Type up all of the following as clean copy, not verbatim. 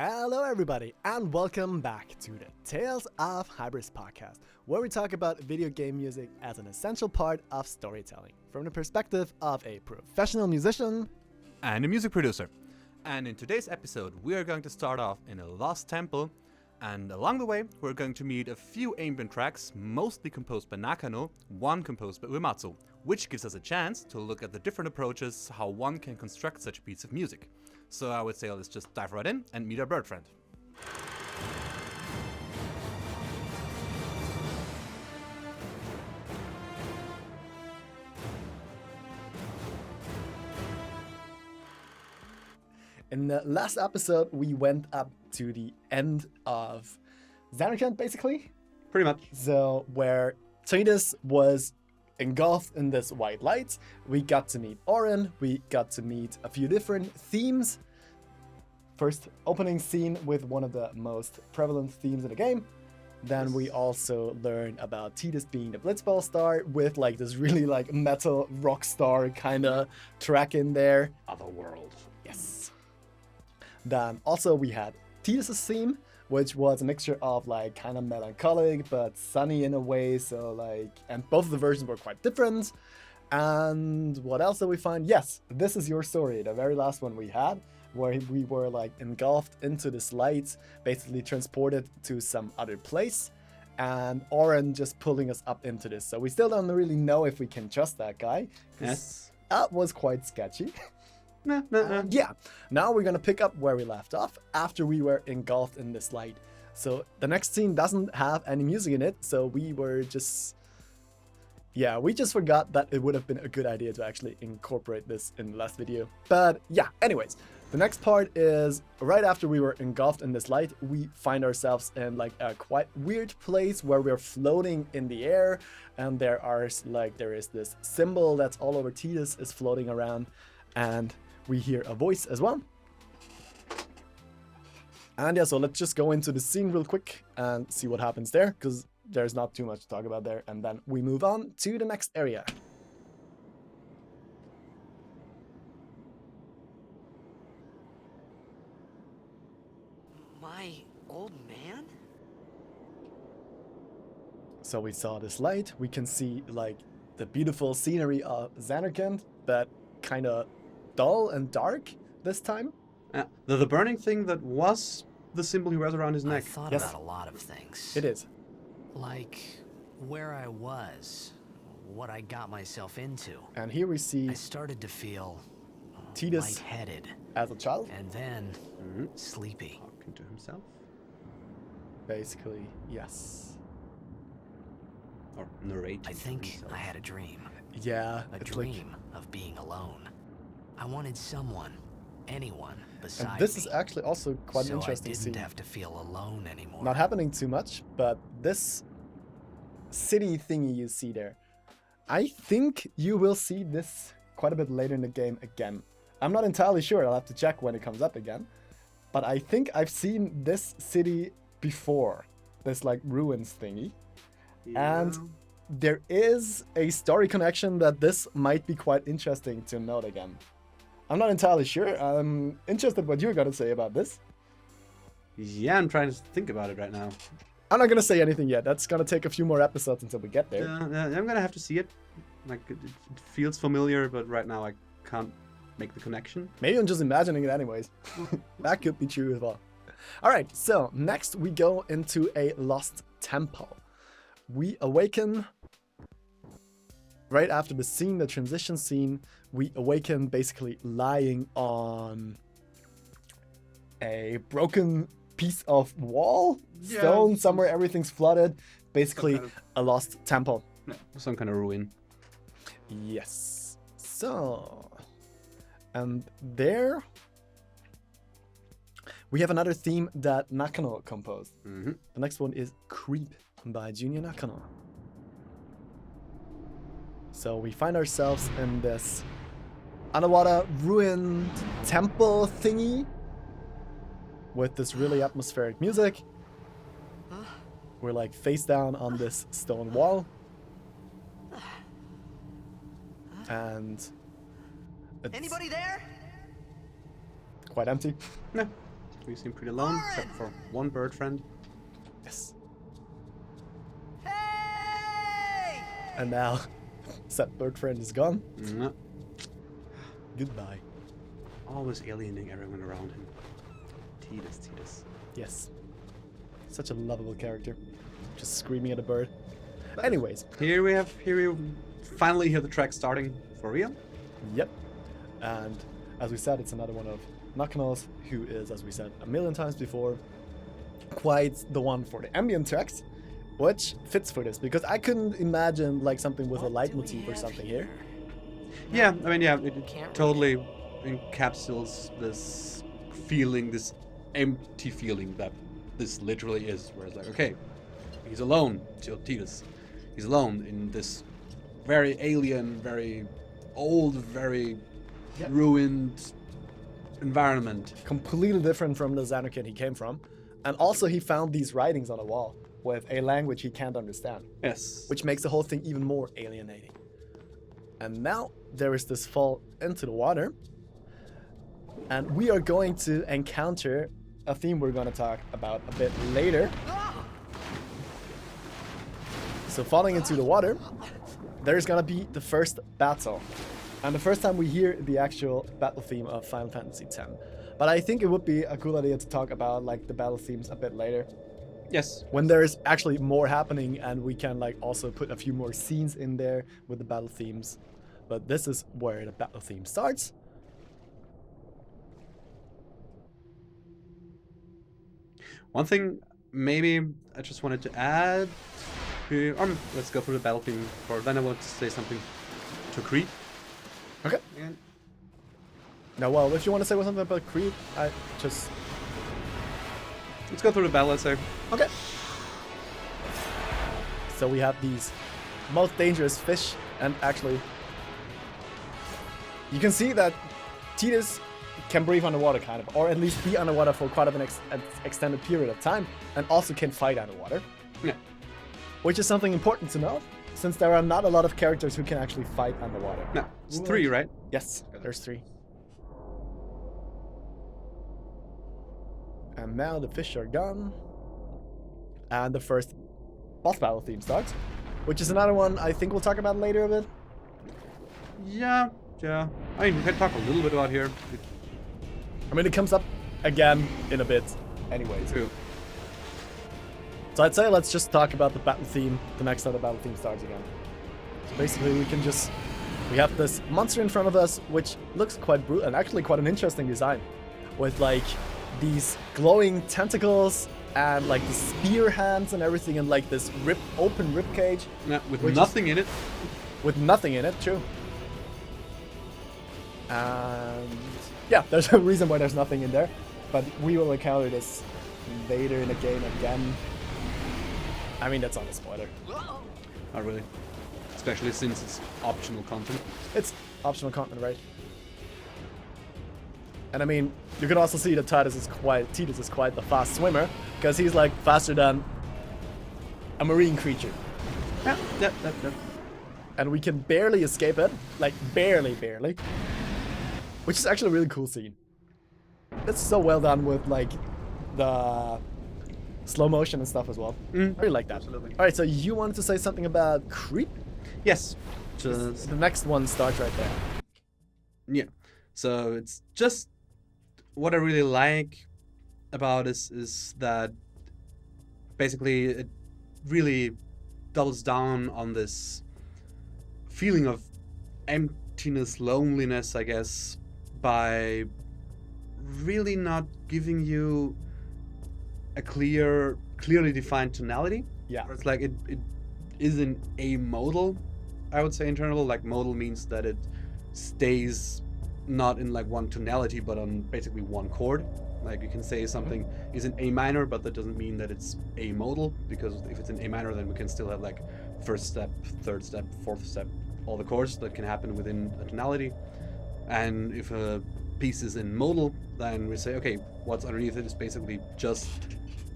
Hello everybody and welcome back to the Tales of Hybris podcast, where we talk about video game music as an essential part of storytelling from the perspective of a professional musician and a music producer. And in today's episode, we are going to start off in a lost temple, and along the way, we're going to meet a few ambient tracks, mostly composed by Nakano, one composed by Uematsu, which gives us a chance to look at the different approaches how one can construct such a piece of music. So I would say let's just dive right in and meet our bird friend. In the last episode, we went up to the end of Xanarkand, basically. Pretty much. So, where Tidus was engulfed in this white light, we got to meet Orin, we got to meet a few different themes. First opening scene with one of the most prevalent themes in the game. Then we also learned about Tidus being the Blitzball star with like this really like metal rock star kind of track in there. Otherworld. Yes. Then also we had Tidus' theme, which was a mixture of like kind of melancholic but sunny in a way. So like, and both of the versions were quite different. And what else did we find? Yes, This Is Your Story, the very last one we had, where we were like engulfed into this light, basically transported to some other place, and Oren just pulling us up into this. So we still don't really know if we can trust that guy. Yes. That was quite sketchy. Nah. Yeah, now we're gonna pick up where we left off after we were engulfed in this light. So the next scene doesn't have any music in it, so we just forgot that it would have been a good idea to actually incorporate this in the last video. But yeah, anyways, the next part is right after we were engulfed in this light, we find ourselves in like a quite weird place where we're floating in the air, and there is this symbol that's all over Tidus is floating around, and we hear a voice as well. And yeah, so let's just go into the scene real quick and see what happens there, because there's not too much to talk about there, and then we move on to the next area. My old man? So we saw this light, we can see like the beautiful scenery of Xanarkand, but kind of dull and dark this time. The burning thing that was the symbol he wears around his neck. I thought Yes. about a lot of things. It is. Like where I was, what I got myself into. And here we see I started to feel Tidus lightheaded, as a child, and then sleepy. Talking to himself. basically, yes. Or narrating. I to think himself. I had a dream. Yeah, A it's dream of being alone. I wanted someone, anyone beside and this me. is actually also quite an so interesting I didn't scene. have to feel alone anymore. Not happening too much, but this city thingy you see there, I think you will see this quite a bit later in the game again. I'm not entirely sure, I'll have to check when it comes up again. But I think I've seen this city before, this like ruins thingy. And there is a story connection that this might be quite interesting to note again. I'm not entirely sure. I'm interested what you're gonna say about this. Yeah, I'm trying to think about it right now. I'm not gonna say anything yet. That's gonna take a few more episodes until we get there. Yeah, I'm gonna have to see it. Like it feels familiar, but right now I can't make the connection. Maybe I'm just imagining it anyways. That could be true as well. Alright, so next we go into a lost temple. We awaken right after the scene, the transition scene. We awaken basically lying on a broken piece of wall, Yeah, stone, somewhere everything's flooded. Basically kind of- a lost temple. No, some kind of ruin. Yes. So, and there we have another theme that Nakano composed. Mm-hmm. The next one is Creep by Junya Nakano. So we find ourselves in this underwater ruined temple thingy with this really atmospheric music. We're like face down on this stone wall. And it's Anybody there? quite empty. No. We seem pretty alone, except for one bird friend. Yes. Hey! And now, said bird friend is gone. Mm, Goodbye. always alienating everyone around him. Tidus. Yes. Such a lovable character. Just screaming at a bird. But anyways. Here we finally hear the track starting for real. Yep. And as we said, it's another one of Nakano's, who is, as we said a million times before, quite the one for the ambient tracks, which fits for this, because I couldn't imagine like something with a leitmotif or something here. Yeah, I mean, yeah, it Can't totally encapsulates this feeling, this empty feeling that this literally is, where it's like, okay, he's alone, Tidus. He's alone in this very alien, very old, very ruined environment. Completely different from the Xanarkand he came from. And also he found these writings on a wall with a language he can't understand, Yes. which makes the whole thing even more alienating. And now there is this fall into the water, and we are going to encounter a theme we're going to talk about a bit later. So falling into the water, there's going to be the first battle. And the first time we hear the actual battle theme of Final Fantasy X. But I think it would be a cool idea to talk about like the battle themes a bit later, Yes. when there's actually more happening, and we can like also put a few more scenes in there with the battle themes. But this is where the battle theme starts. One thing maybe I just wanted to add, let's go through the battle theme, or then I want to say something to Creed. Okay. Again. Now, well, if you want to say something about Creed, I just... Let's go through the battle, let's say. Okay. So we have these most dangerous fish, and actually... You can see that Tidus can breathe underwater, kind of, or at least be underwater for quite an extended period of time, and also can fight underwater. Yeah. Which is something important to know, since there are not a lot of characters who can actually fight underwater. No, it's 3, right? Yes, there's 3. And now the fish are gone. And the first boss battle theme starts, which is another one I think we'll talk about later a bit. Yeah. I mean, we can talk a little bit about here. I mean, it comes up again in a bit anyways. True. So I'd say let's just talk about the battle theme the next time the battle theme starts again. So basically we have this monster in front of us, which looks quite brutal and actually quite an interesting design, with like these glowing tentacles and like the spear hands and everything, and like this open rib cage. Yeah, with nothing in it. With nothing in it, true. And yeah, there's a reason why there's nothing in there, but we will encounter this later in the game again. I mean, that's not a spoiler. Not really. Especially since it's optional content. It's optional content, right? And I mean, you can also see that Tidus is quite the fast swimmer, because he's like faster than a marine creature. Yeah. And we can barely escape it, like barely. Which is actually a really cool scene. It's so well done with like the slow motion and stuff as well. I really like that. Absolutely. Alright, so you wanted to say something about Creep? Yes. Just The next one starts right there. yeah. So it's just what I really like about this is that basically it really doubles down on this feeling of emptiness, loneliness, I guess, by really not giving you a clearly defined tonality. Yeah. It's like it is an amodal, I would say in general. Like modal means that it stays not in like one tonality, but on basically one chord. Like you can say something is in A minor, but that doesn't mean that it's amodal, because if it's in A minor, then we can still have like first step, third step, fourth step, all the chords that can happen within a tonality. And if a piece is in modal, then we say, okay, what's underneath it is basically just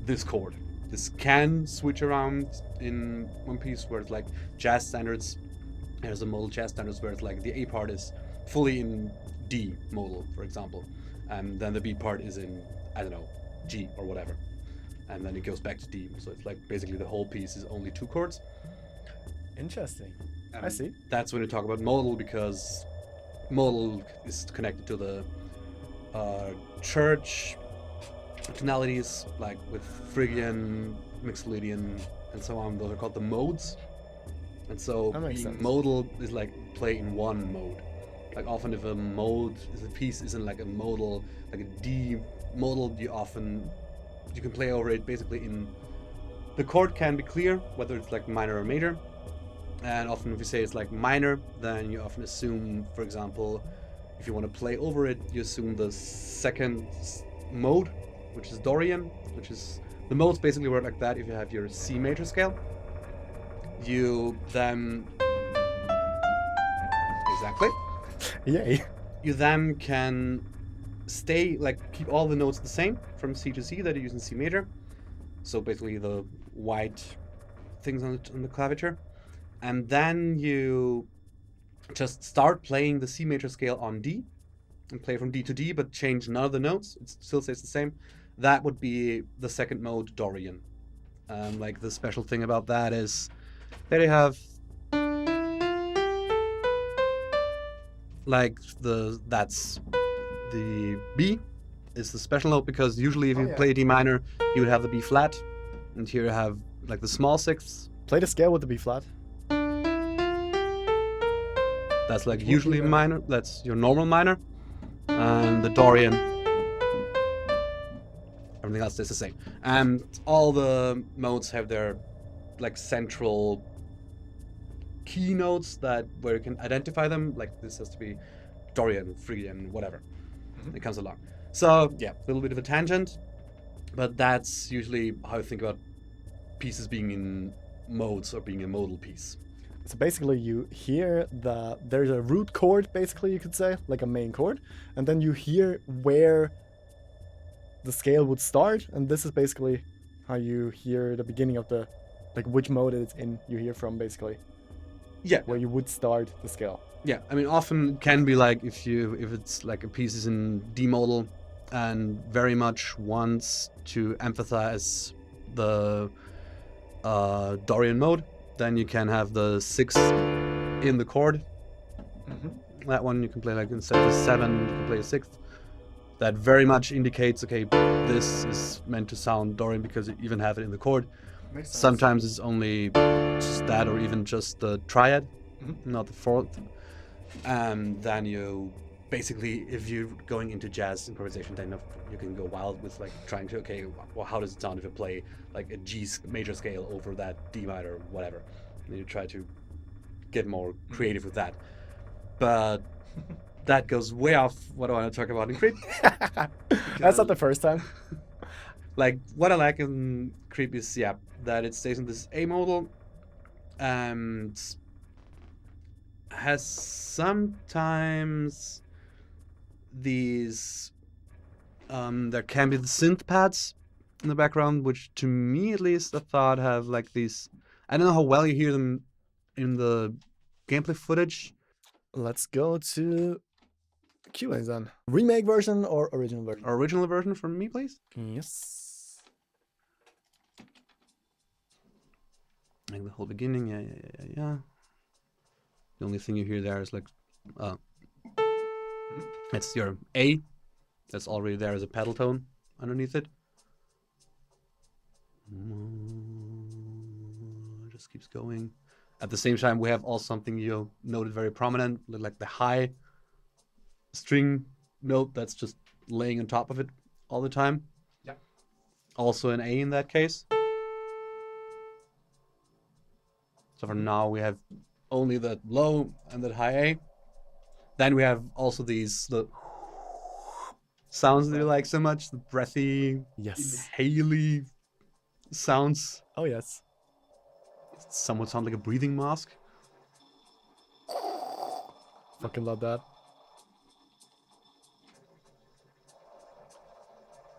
this chord. This can switch around in one piece where it's like jazz standards. There's a modal jazz standards where it's like the A part is fully in D modal, for example, and then the B part is in, I don't know, G or whatever. And then it goes back to D. So it's like basically the whole piece is only 2 chords. Interesting. I see. That's when you talk about modal, because modal is connected to the church tonalities, like with Phrygian, Mixolydian, and so on. Those are called the modes. And so modal is like play in one mode. Like often if a piece isn't like a modal, like a D modal, you can play over it basically in, the chord can be clear, whether it's like minor or major. And often if you say it's like minor, then you often assume, for example, if you want to play over it, you assume the second mode, which is Dorian, which is, the modes basically work like that. If you have your C major scale, you then, exactly. Yay. You then can stay, like keep all the notes the same from C to C that you use in C major. So basically the white things on the claviature. And then you just start playing the C major scale on D and play from D to D, but change none of the notes. It still stays the same. That would be the second mode, Dorian. Like the special thing about that is that you have like that's the B is the special note, because usually if you play D minor, you would have the B flat, and here you have like the small sixths. Play the scale with the B flat. That's like usually a minor. That's your normal minor, and the Dorian. Everything else is the same, and all the modes have their like central key notes that where you can identify them. Like this has to be Dorian, Phrygian, whatever. It comes along. So yeah, a little bit of a tangent, but that's usually how I think about pieces being in modes or being a modal piece. So basically you hear there's a root chord, basically you could say, like a main chord, and then you hear where the scale would start, and this is basically how you hear the beginning of the, like which mode it's in, you hear from basically. Yeah. Where you would start the scale. Yeah, I mean often it can be like if it's like a piece is in D modal and very much wants to emphasize the Dorian mode, then you can have the 6 in the chord. That one you can play like instead of a 7, you can play a 6th. That very much indicates, okay, this is meant to sound Dorian because you even have it in the chord. Makes sense. Sometimes it's only just that, or even just the triad, not the 4th. Then you basically, if you're going into jazz improvisation, then you can go wild with like trying to, okay, well, how does it sound if you play like a G major scale over that D minor or whatever? And you try to get more creative with that. But that goes way off what I want to talk about in Creep. That's not the first time. Like what I like in Creep is, yeah, that it stays in this A modal and has sometimes these there can be the synth pads in the background, which to me at least I thought have like these, I don't know how well you hear them in the gameplay footage. Let's go to Q&A then. Remake version or original version? Original version from me, please. Yes. Like the whole beginning, yeah. The only thing you hear there is like, it's your A. That's already there as a pedal tone underneath it. Just keeps going. At the same time, we have also something you noted very prominent, like the high string note that's just laying on top of it all the time. Yeah. Also an A in that case. So for now, we have only that low and that high A. Then we have also the sounds that you like so much, the breathy, inhaley sounds. Oh yes. Somewhat sound like a breathing mask. Fucking love that.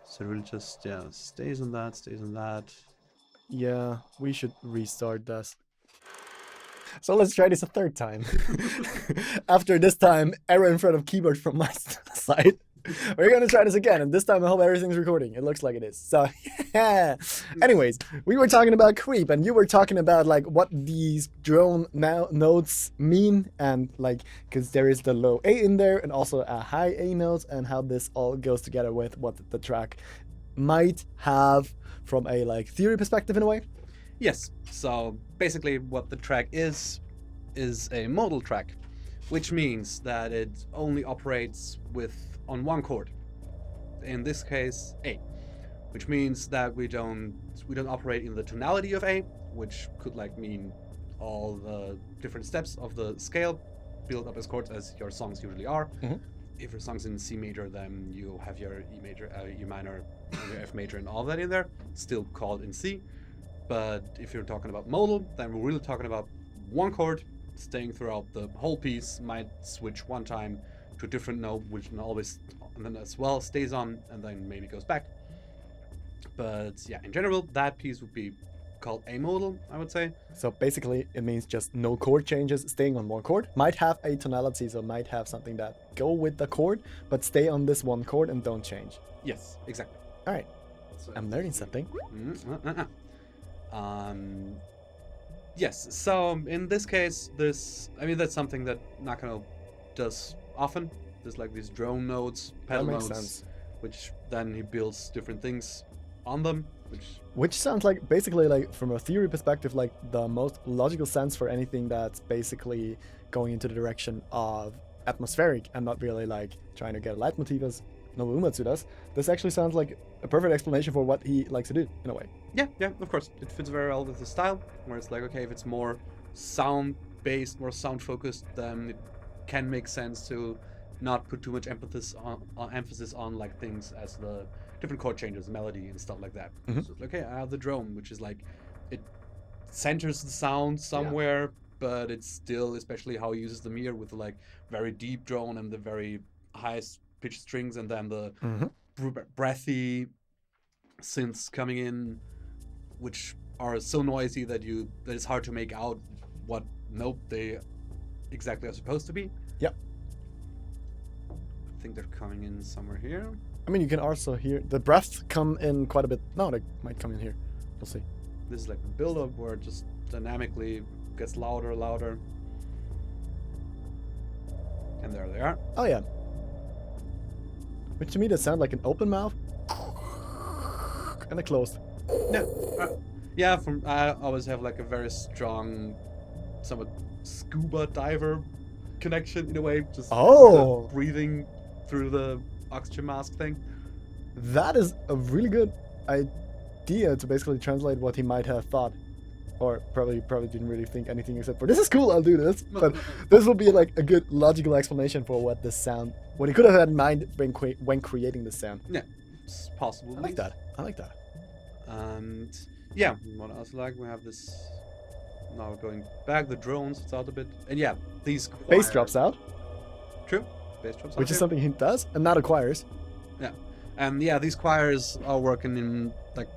So it really just, stays on that. Yeah, we should restart this. So let's try this a third time. After this time, error in front of keyboard from my side. We're gonna try this again, and this time I hope everything's recording. It looks like it is. So, yeah. Anyways, we were talking about creep, and you were talking about like what these drone notes mean, and like because there is the low A in there, and also a high A note, and how this all goes together with what the track might have from a like theory perspective in a way. Yes. So basically, what the track is a modal track, which means that it only operates on one chord. In this case, A, which means that we don't operate in the tonality of A, which could like mean all the different steps of the scale built up as chords as your songs usually are. Mm-hmm. If your song's in C major, then you have your E major, E minor, and your F major, and all that in there, still called in C. But if you're talking about modal, then we're really talking about one chord staying throughout the whole piece, might switch one time to a different note, which always, and then as well stays on, and then maybe goes back. But yeah, in general, that piece would be called amodal, I would say. So basically, it means just no chord changes, staying on one chord. Might have a tonality, so might have something that go with the chord, but stay on this one chord and don't change. Yes, exactly. All right, So I'm learning something. Yes, so in this case, that's something that Nakano does often. There's like these drone nodes, pedal That makes nodes, sense. which then he builds different things on them, Which sounds like basically like from a theory perspective, like the most logical sense for anything that's basically going into the direction of atmospheric and not really like trying to get a leitmotif as Uematsu does. This actually sounds like a perfect explanation for what he likes to do in a way. Yeah, of course. It fits very well with the style, where it's like, okay, if it's more sound-based, more sound-focused, then it can make sense to not put too much emphasis on like things as the different chord changes, melody, and stuff like that. Mm-hmm. So it's like, okay, I have the drone, which is like, it centers the sound somewhere, but it's still, especially how he uses the mirror with the like very deep drone and the very highest pitched strings, and then the breathy synths coming in, which are so noisy that it's hard to make out what note they exactly are supposed to be. Yep. I think they're coming in somewhere here. I mean, you can also hear the breath come in quite a bit. No, they might come in here. We'll see. This is like the build-up where it just dynamically gets louder. And there they are. Oh yeah. Which to me, that sound like an open mouth and a closed. Yeah. I always have like a very strong, somewhat scuba diver connection in a way. Just Oh. breathing through the oxygen mask thing. That is a really good idea to basically translate what he might have thought. Or probably didn't really think anything except for, this is cool, I'll do this. But this will be like a good logical explanation for what he could have had in mind when creating the sound. Yeah, it's possible. I like that. And yeah, what else like? We have this, now going back, the drones, it's out a bit. And yeah, these Bass drops out. True, bass drops out. Which is something he does, and not choirs. Yeah, and yeah, these choirs are working in, like,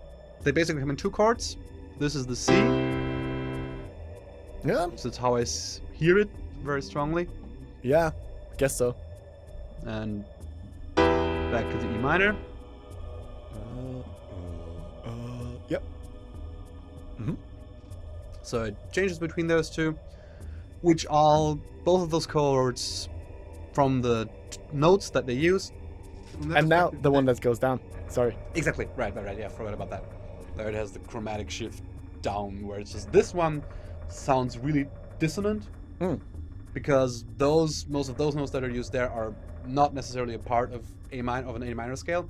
they basically come in two chords. This is the C. Yeah. So that's how I hear it very strongly. Yeah, guess so. And back to the E minor. Yep. Mm-hmm. So it changes between those two, which are both of those chords from the notes that they use. And now the one that goes down. Sorry. Exactly. Right. Yeah, forgot about that. There it has the chromatic shift down, where it's just this one sounds really dissonant, because most of those notes that are used there are not necessarily a part of an A minor scale,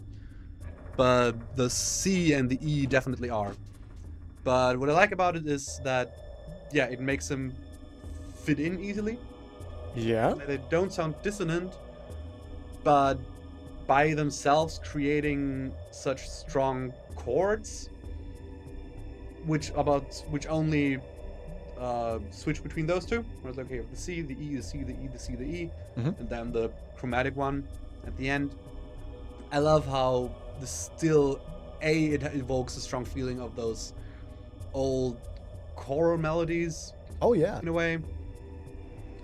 but the C and the E definitely are. But what I like about it is that, yeah, it makes them fit in easily. Yeah. They don't sound dissonant, but by themselves creating such strong chords, which only switch between those two. Where it's like, okay, the C, the E, the C, the E, the C, the E, and then the chromatic one at the end. I love how it evokes a strong feeling of those old choral melodies. Oh yeah. In a way,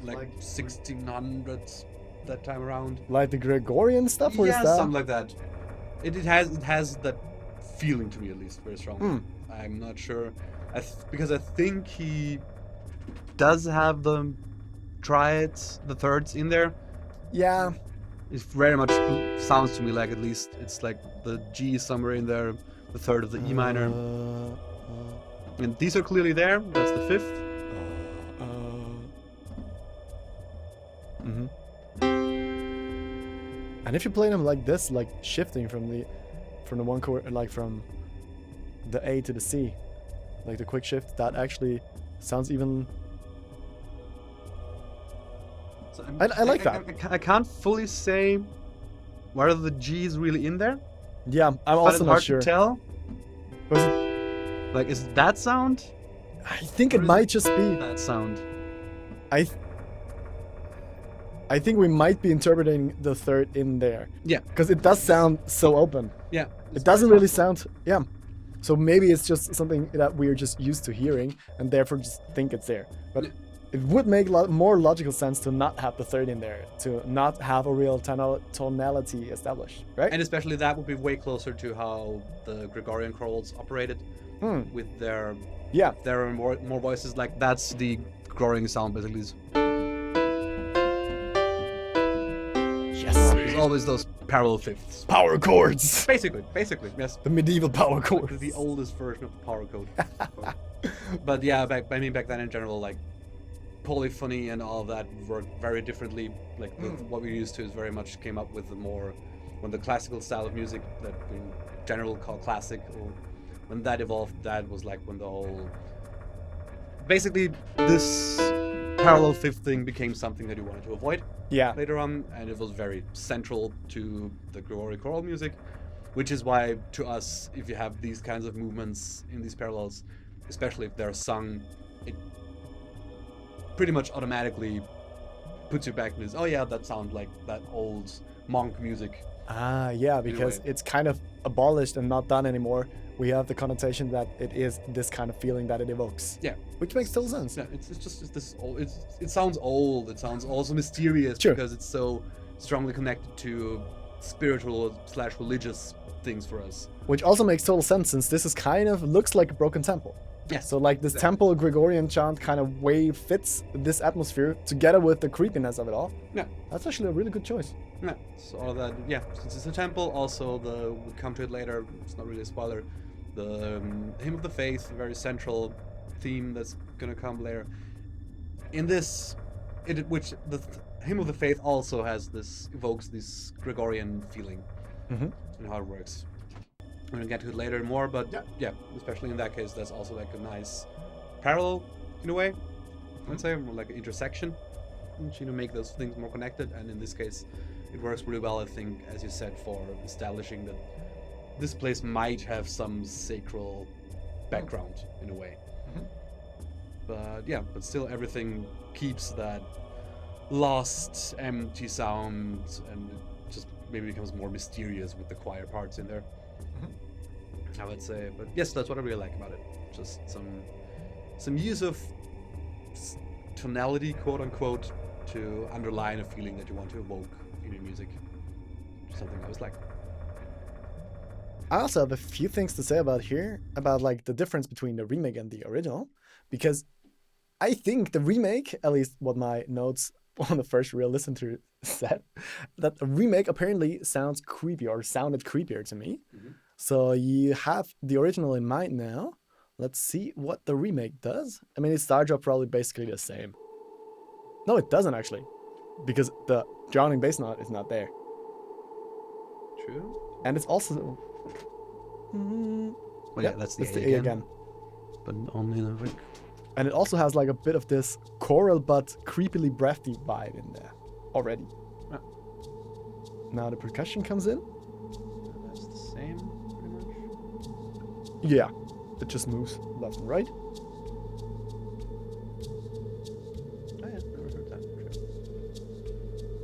like 1600s that time around. Like the Gregorian stuff, or is Yeah, that? something like that. It has that feeling to me, at least, very strongly. I'm not sure, because I think he does have the triads, the thirds in there. Yeah. It very much sounds to me like, at least it's like the G somewhere in there, the third of the E minor, and these are clearly there. That's the fifth. And if you play them like this, like shifting from the one chord, like from the A to the C, like the quick shift, that actually sounds even. So I like that. I can't fully say whether the G is really in there. Yeah, I'm But also it's not hard sure. to tell. Was it? Like, is it that sound? I think Or it is might just be. that sound. I think we might be interpreting the third in there. Yeah. Because it does sound so open. Yeah. It doesn't really sound. Yeah. So maybe it's just something that we're just used to hearing and therefore just think it's there. But it would make more logical sense to not have the third in there, to not have a real tonality established, right? And especially that would be way closer to how the Gregorian chorals operated with their. Yeah. There are more voices. Like, that's the Gregorian sound, basically. Yes. There's always those parallel fifths. Power chords. Basically, yes. The medieval power chords. The oldest version of the power chord. But yeah, back then in general, like, polyphony and all of that worked very differently. Like, what we're used to is very much came up with when the classical style of music that we in general call classic, or when that evolved, that was like when the whole. Basically, this parallel fifth thing became something that you wanted to avoid. Yeah. Later on, and it was very central to the Gregorian choral music, which is why, to us, if you have these kinds of movements in these parallels, especially if they're sung, it pretty much automatically puts you back in this, oh yeah, that sounds like that old monk music. Ah, yeah, because it's kind of abolished and not done anymore. We have the connotation that it is this kind of feeling that it evokes. Yeah. Which makes total sense. Yeah, it's this old, it sounds old, it sounds also mysterious, Sure. because it's so strongly connected to spiritual / religious things for us. Which also makes total sense, since this is kind of looks like a broken temple. Yeah. So like this temple Gregorian chant kind of way fits this atmosphere together with the creepiness of it all. Yeah. That's actually a really good choice. Yeah, so all that, yeah, since it's a temple, also we'll come to it later, it's not really a spoiler, the Hymn of the Faith, a very central theme that's gonna come later. In this, which the Hymn of the Faith also evokes this Gregorian feeling and how it works. We're gonna get to it later more, but yeah, especially in that case, that's also like a nice parallel in a way, I'd say, more like an intersection, which, make those things more connected, and in this case, it works really well, I think, as you said, for establishing that this place might have some sacral background in a way. But still everything keeps that lost, empty sound, and it just maybe becomes more mysterious with the choir parts in there. I would say, but yes, that's what I really like about it. Just some use of tonality, quote unquote, to underline a feeling that you want to evoke in your music. Something I was like. I also have a few things to say about like the difference between the remake and the original, because I think the remake, at least what my notes on the first real listen through said, that a remake apparently sounds creepy, or sounded creepier to me. So you have the original in mind now. Let's see what the remake does. I mean, its star drop probably basically the same. No, it doesn't actually, because the drowning bass note is not there. True. And it's also. Well, yeah, that's the A again. But only in a week. And it also has like a bit of this choral but creepily breathy vibe in there already. Yeah. Now the percussion comes in. That's the same, pretty much. Yeah, it just moves left and right. Oh yeah, never heard that. True.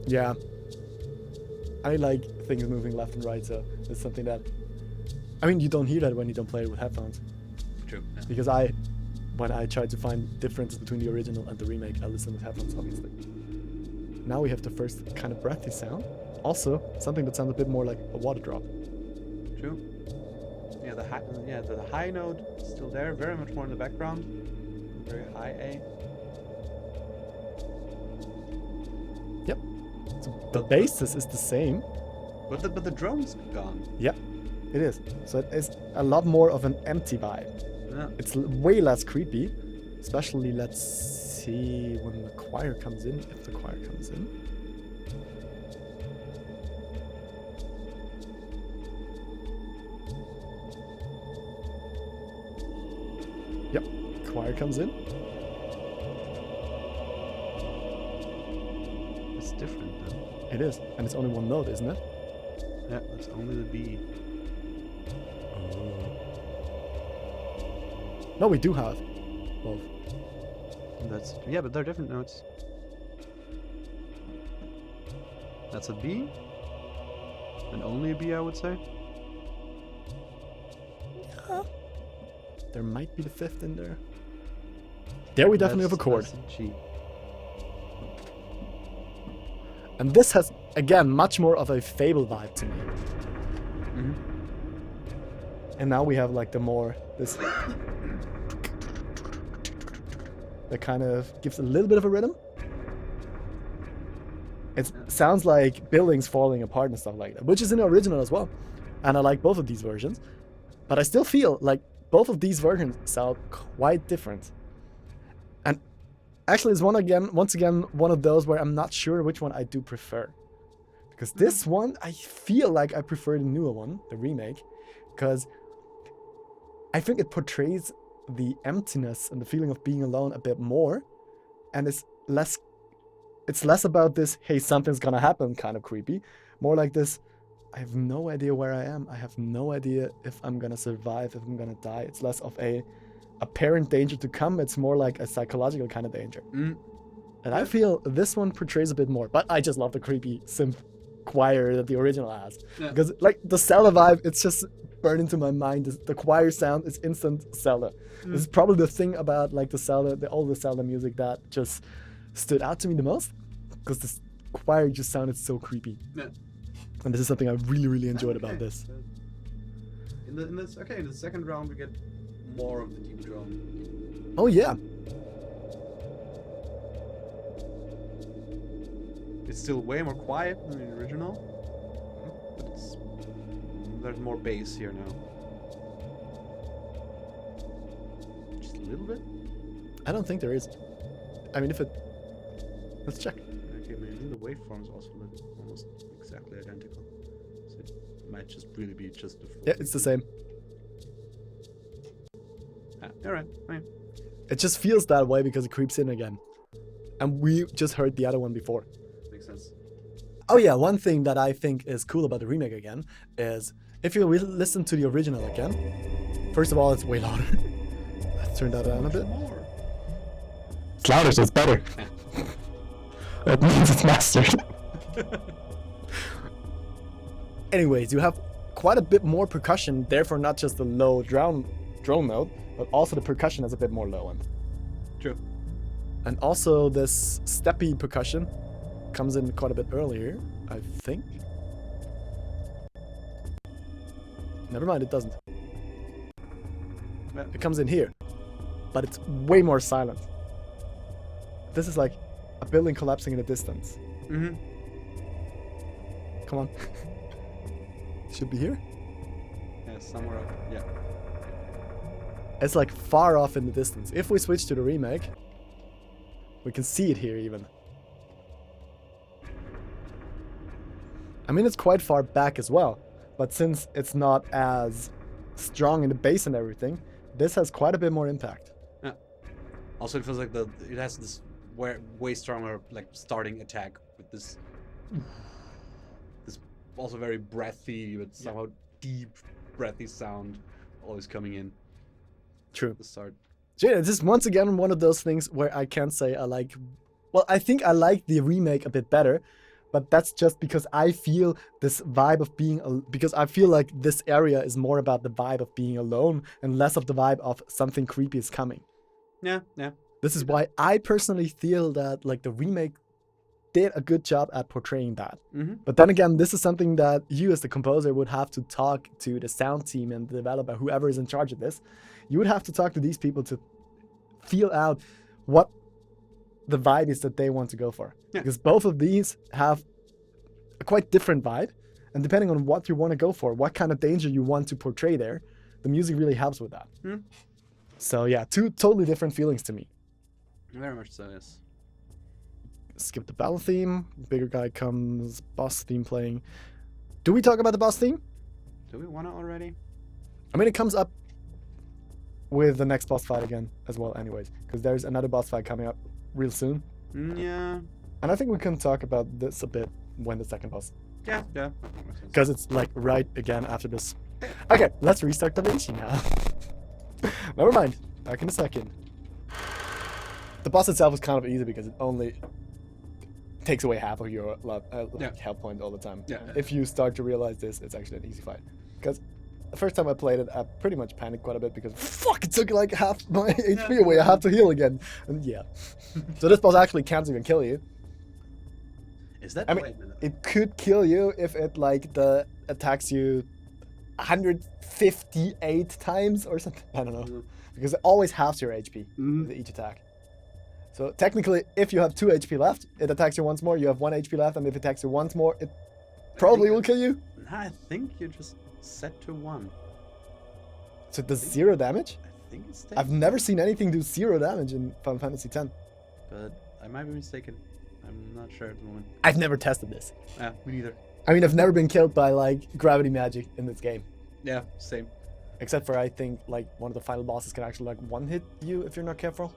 Yeah. I like things moving left and right, so it's something that. I mean, you don't hear that when you don't play it with headphones. True. Yeah. Because when I tried to find differences between the original and the remake, I listened with headphones, obviously. Now we have the first kind of breathy sound. Also, something that sounds a bit more like a water drop. True. Yeah, the high note is still there, very much more in the background. Very high A. Yep. So the basis is the same. But the drone's gone. Yep, it is. So it is a lot more of an empty vibe. Yeah. It's way less creepy. Especially, let's see when the choir comes in, if the choir comes in. Yep, choir comes in. It's different though. It is, and it's only one note, isn't it? Yeah, that's only the B. No, we do have both. But they're different notes. That's a B, and only a B, I would say. Yeah. There might be the fifth in there. There we definitely have a chord. That's a G. And this has, again, much more of a Fable vibe to me. Mm-hmm. And now we have like the more, this, that kind of gives a little bit of a rhythm. It sounds like buildings falling apart and stuff like that, which is in the original as well. And I like both of these versions. But I still feel like both of these versions sound quite different. And actually it's once again one of those where I'm not sure which one I do prefer. Because this one, I feel like I prefer the newer one, the remake, because I think it portrays the emptiness and the feeling of being alone a bit more, and it's less about this, hey, something's gonna happen kind of creepy, more like this, I have no idea where I am, I have no idea if I'm gonna survive, if I'm gonna die. It's less of a apparent danger to come, it's more like a psychological kind of danger. And I feel this one portrays a bit more, but I just love the creepy synth choir that the original has. Yeah. Because like the Zelda vibe, it's just burned into my mind. The choir sound is instant Zelda. This is probably the thing about like the older Zelda music that just stood out to me the most, because this choir just sounded so creepy. Yeah. And this is something I really, really enjoyed about this. In the second round we get more of the deep drone. Oh yeah. It's still way more quiet than the original, but there's more bass here now. Just a little bit? I don't think there is. I mean, let's check. Okay, maybe the waveforms also look almost exactly identical. So it might just really be just the full. Yeah, it's the same. Alright, fine. It just feels that way because it creeps in again. And we just heard the other one before. Makes sense. Oh yeah, one thing that I think is cool about the remake again is if you listen to the original again, first of all, it's way louder. Let's turn that down a bit. More. It's louder, so it's better. That means it's mastered. Anyways, you have quite a bit more percussion, therefore not just the low drone note, but also the percussion is a bit more low end. True. And also this steppy percussion comes in quite a bit earlier, I think. Never mind, it doesn't. It comes in here, but it's way more silent. This is like a building collapsing in the distance. Mm-hmm. Come on. Should be here? Yeah, somewhere up. Yeah. It's like far off in the distance. If we switch to the remake, we can see it here even. I mean, it's quite far back as well, but since it's not as strong in the bass and everything, this has quite a bit more impact. Yeah. Also, it feels like it has this way stronger like starting attack with this also very breathy but somehow deep breathy sound always coming in. True. The start. So yeah, this is once again one of those things where I can't say I like. Well, I think I like the remake a bit better, but that's just because I feel this vibe of being. Because I feel like this area is more about the vibe of being alone and less of the vibe of something creepy is coming. Yeah, yeah. This is why I personally feel that like the remake did a good job at portraying that. Mm-hmm. But then again, this is something that you as the composer would have to talk to the sound team and the developer, whoever is in charge of this. You would have to talk to these people to feel out what the vibe is that they want to go for. Yeah. Because both of these have a quite different vibe. And depending on what you want to go for, what kind of danger you want to portray there, the music really helps with that. Mm. So yeah, two totally different feelings to me. Very much so, yes. Skip the battle theme, bigger guy comes, boss theme playing. Do we talk about the boss theme? Do we want it already? I mean, it comes up with the next boss fight again as well anyways, because there's another boss fight coming up real soon. Yeah. And I think we can talk about this a bit when the second boss, Yeah. because it's like right again after this. Okay, let's restart the Vinci now. Never mind, back in a second. The boss itself is kind of easy because it only takes away half of your health point all the time. Yeah. If you start to realize this, it's actually an easy fight. Because the first time I played it, I pretty much panicked quite a bit because fuck, it took like half my HP away. I have to heal again. And yeah. So this boss actually can't even kill you. Is that? I mean, it could kill you if it attacks you 158 times or something. I don't know. Because it always halves your HP with each attack. So technically, if you have 2 HP left, it attacks you once more. You have 1 HP left, and if it attacks you once more, it probably will kill you. I think you're just set to 1. So it does 0 damage? I think it's. I've never seen anything do 0 damage in Final Fantasy X. But I might be mistaken. I'm not sure at the moment. I've never tested this. Yeah, me neither. I mean, I've never been killed by like gravity magic in this game. Yeah, same. Except for I think like one of the final bosses can actually like one-hit you if you're not careful.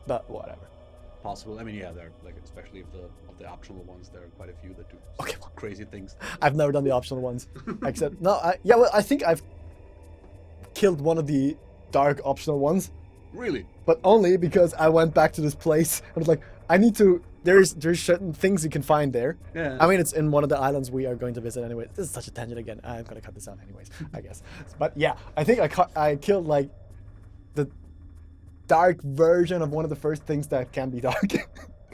But whatever. Possible. I mean, yeah, there like especially of the optional ones, there are quite a few that do crazy things. I've never done the optional ones. Except well, I think I've killed one of the dark optional ones. Really? But only because I went back to this place and was like, I need to. There's certain things you can find there. Yeah. I mean, it's in one of the islands we are going to visit anyway. This is such a tangent again. I'm gonna cut this out anyways, I guess. But yeah, I think I killed like the dark version of one of the first things that can be dark.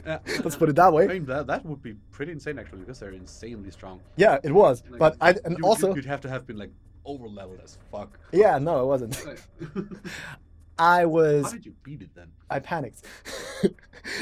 Let's put it that way. I mean, that would be pretty insane actually, because they're insanely strong. Yeah, it was. Like, but you'd have to have been like over leveled as fuck. Yeah, no, it wasn't. I was. How did you beat it then? I panicked.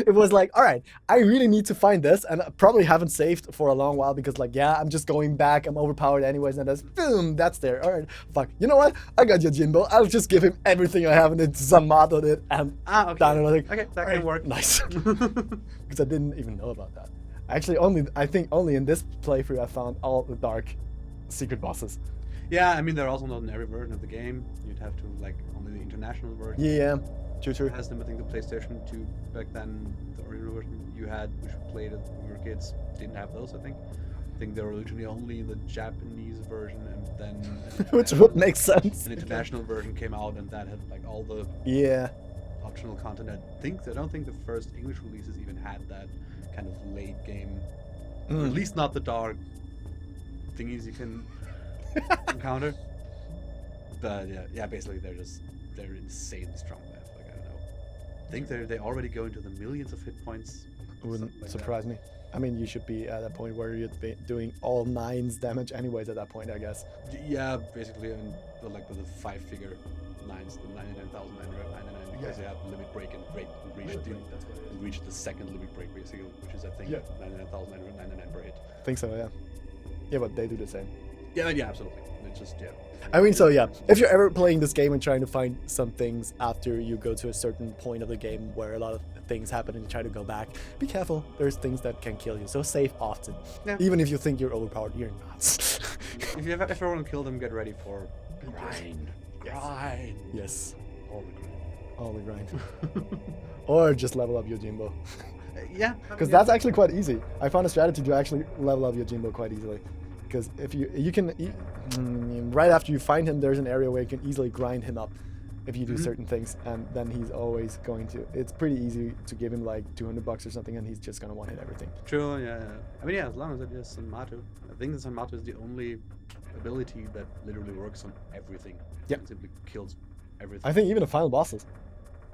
It was like, all right, I really need to find this, and I probably haven't saved for a long while because, like, yeah, I'm just going back. I'm overpowered anyways, and boom, that's there. All right, fuck. You know what? I got Yojimbo. I'll just give him everything I have, and then Zamato it, and okay. down and like, okay, that can work. Nice. Because I didn't even know about that. Actually, I think only in this playthrough I found all the dark secret bosses. Yeah, I mean, they're also not in every version of the game. You'd have to like only the international version. Yeah, true. Has them. I think the PlayStation 2 back then, the original version you had, which we played it when we were kids, didn't have those. I think they were originally only the Japanese version, and then which would make sense. An international version came out, and that had like all the optional content. I don't think the first English releases even had that kind of late game, or at least not the dark thingies you can encounter. But yeah, basically they're insanely strong. Like I don't know. I think they already go into the millions of hit points. Wouldn't like surprise me. I mean, you should be at that point where you're doing all 9s damage anyways at that point, I guess. Yeah, basically, and like with the 5-figure 9s, the 99,999, because they have limit break and reach the second limit break basically, which is I think 99,999 per hit. I think so, yeah. Yeah, but they do the same. Yeah, absolutely. It's just I mean, so yeah, if you're ever playing this game and trying to find some things after you go to a certain point of the game where a lot of things happen and you try to go back, be careful. There's things that can kill you, so save often. Yeah. Even if you think you're overpowered, you're not. If you ever want to kill them, get ready for grind. Grind. Yes. All the grind. Or just level up Yojimbo. Yeah. Because that's actually quite easy. I found a strategy to actually level up Yojimbo quite easily. Because if you can, right after you find him, there's an area where you can easily grind him up if you do certain things, and then he's always going to. It's pretty easy to give him like $200 or something, and he's just gonna one hit everything. True, yeah. I mean, yeah, as long as it is Zanmato. I think that Zanmato is the only ability that literally works on everything. Yeah. It simply kills everything. I think even the final bosses.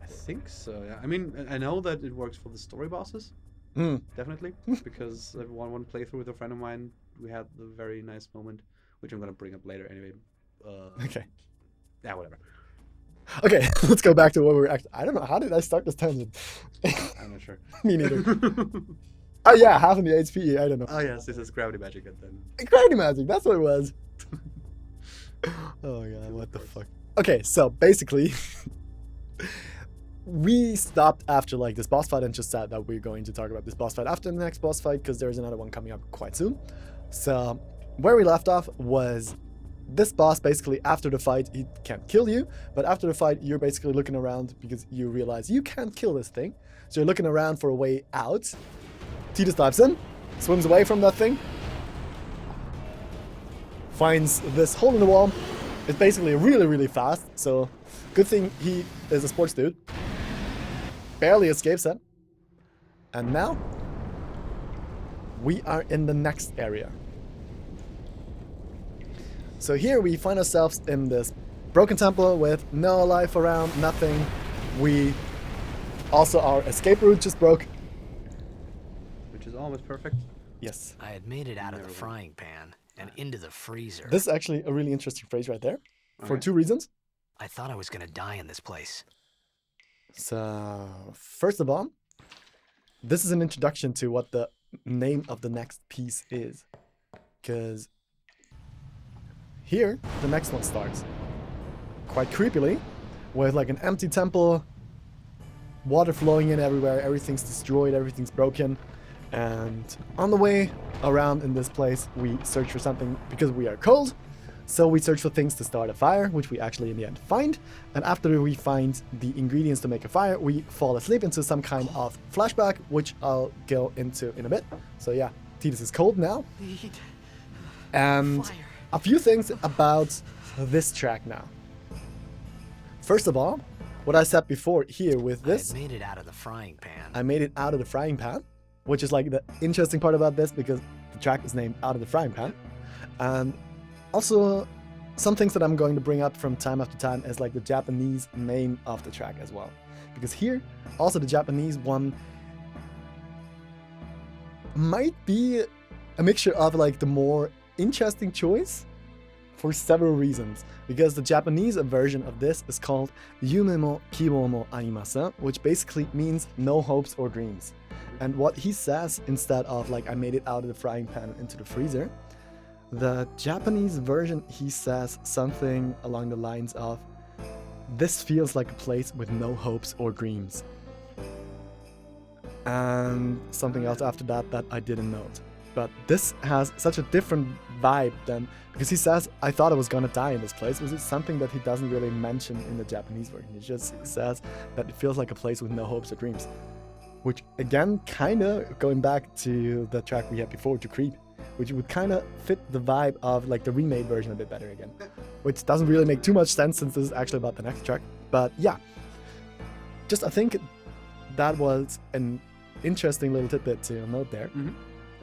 I think so. Yeah. I mean, I know that it works for the story bosses. definitely, because one playthrough with a friend of mine, we had the very nice moment, which I'm gonna bring up later anyway. Okay. Yeah, whatever. Okay, let's go back to what we were actually. I don't know. How did I start this tangent? I'm not sure. Me neither. Oh, yeah, having the HP. I don't know. Oh yes, this is gravity magic, and then Gravity magic. That's what it was. Oh, God. What the fuck? Okay, so basically, we stopped after like this boss fight and just said that we're going to talk about this boss fight after the next boss fight because there's another one coming up quite soon. So where we left off was this boss. Basically, after the fight, he can't kill you, but after the fight, you're basically looking around because you realize you can't kill this thing. So you're looking around for a way out. Tidus dives in, swims away from that thing, finds this hole in the wall. It's basically really, really fast, so good thing he is a sports dude. Barely escapes it. And now, we are in the next area. So here we find ourselves in this broken temple with no life around, nothing. Our escape route just broke. which is almost perfect. Yes. I had made it out of the frying pan and into the freezer. This is actually a really interesting phrase right there. For Okay. 2 reasons. I thought I was gonna die in this place. So, first of all, this is an introduction to what the name of the next piece is. Because here, the next one starts. Quite creepily, with like an empty temple, water flowing in everywhere, everything's destroyed, everything's broken. And on the way around in this place, we search for something because we are cold. So we search for things to start a fire, which we actually in the end find. And after we find the ingredients to make a fire, we fall asleep into some kind of flashback, which I'll go into in a bit. So yeah, Tidus is cold now. And Fire. a few things about this track now. First of all, what I said before here with this, I had made it out of the frying pan. I made it out of the frying pan, which is like the interesting part about this because the track is named Out of the Frying Pan. And also, some things that I'm going to bring up from time after time is like the Japanese name of the track as well. Because here, also the Japanese one might be a mixture of like the more interesting choice for several reasons. Because the Japanese version of this is called Yume mo Kibou mo arimasen, which basically means no hopes or dreams. And what he says instead of like I made it out of the frying pan into the freezer, the Japanese version, he says something along the lines of, this feels like a place with no hopes or dreams. And something else after that that I didn't note. But this has such a different vibe than, because he says, I thought I was gonna die in this place, which is something that he doesn't really mention in the Japanese version. He just says that it feels like a place with no hopes or dreams. Which again, kinda going back to the track we had before, to Creep, which would kinda fit the vibe of like the remade version a bit better again. Which doesn't really make too much sense since this is actually about the next track. But yeah, just I think that was an interesting little tidbit to note there. Mm-hmm.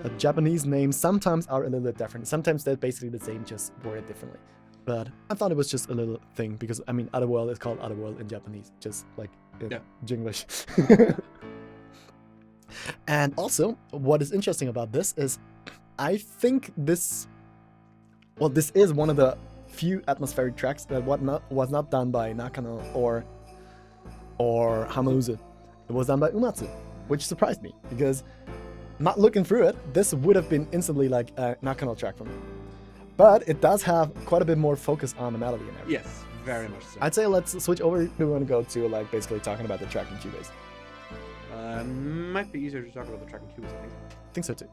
The Japanese names sometimes are a little bit different. Sometimes they're basically the same, just worded differently. But I thought it was just a little thing because I mean, Otherworld is called Otherworld in Japanese, just like in Jinglish. And also, what is interesting about this is, I think this is one of the few atmospheric tracks that was not done by Nakano or Hamauzu. It was done by Uematsu, which surprised me because not looking through it, this would have been instantly like a Nakano track for me. But it does have quite a bit more focus on the melody and everything. Yes, very much so. I'd say let's switch over. We want to go to like basically talking about the track in Cubase. Might be easier to talk about the track in Cubase, I think. I think so too.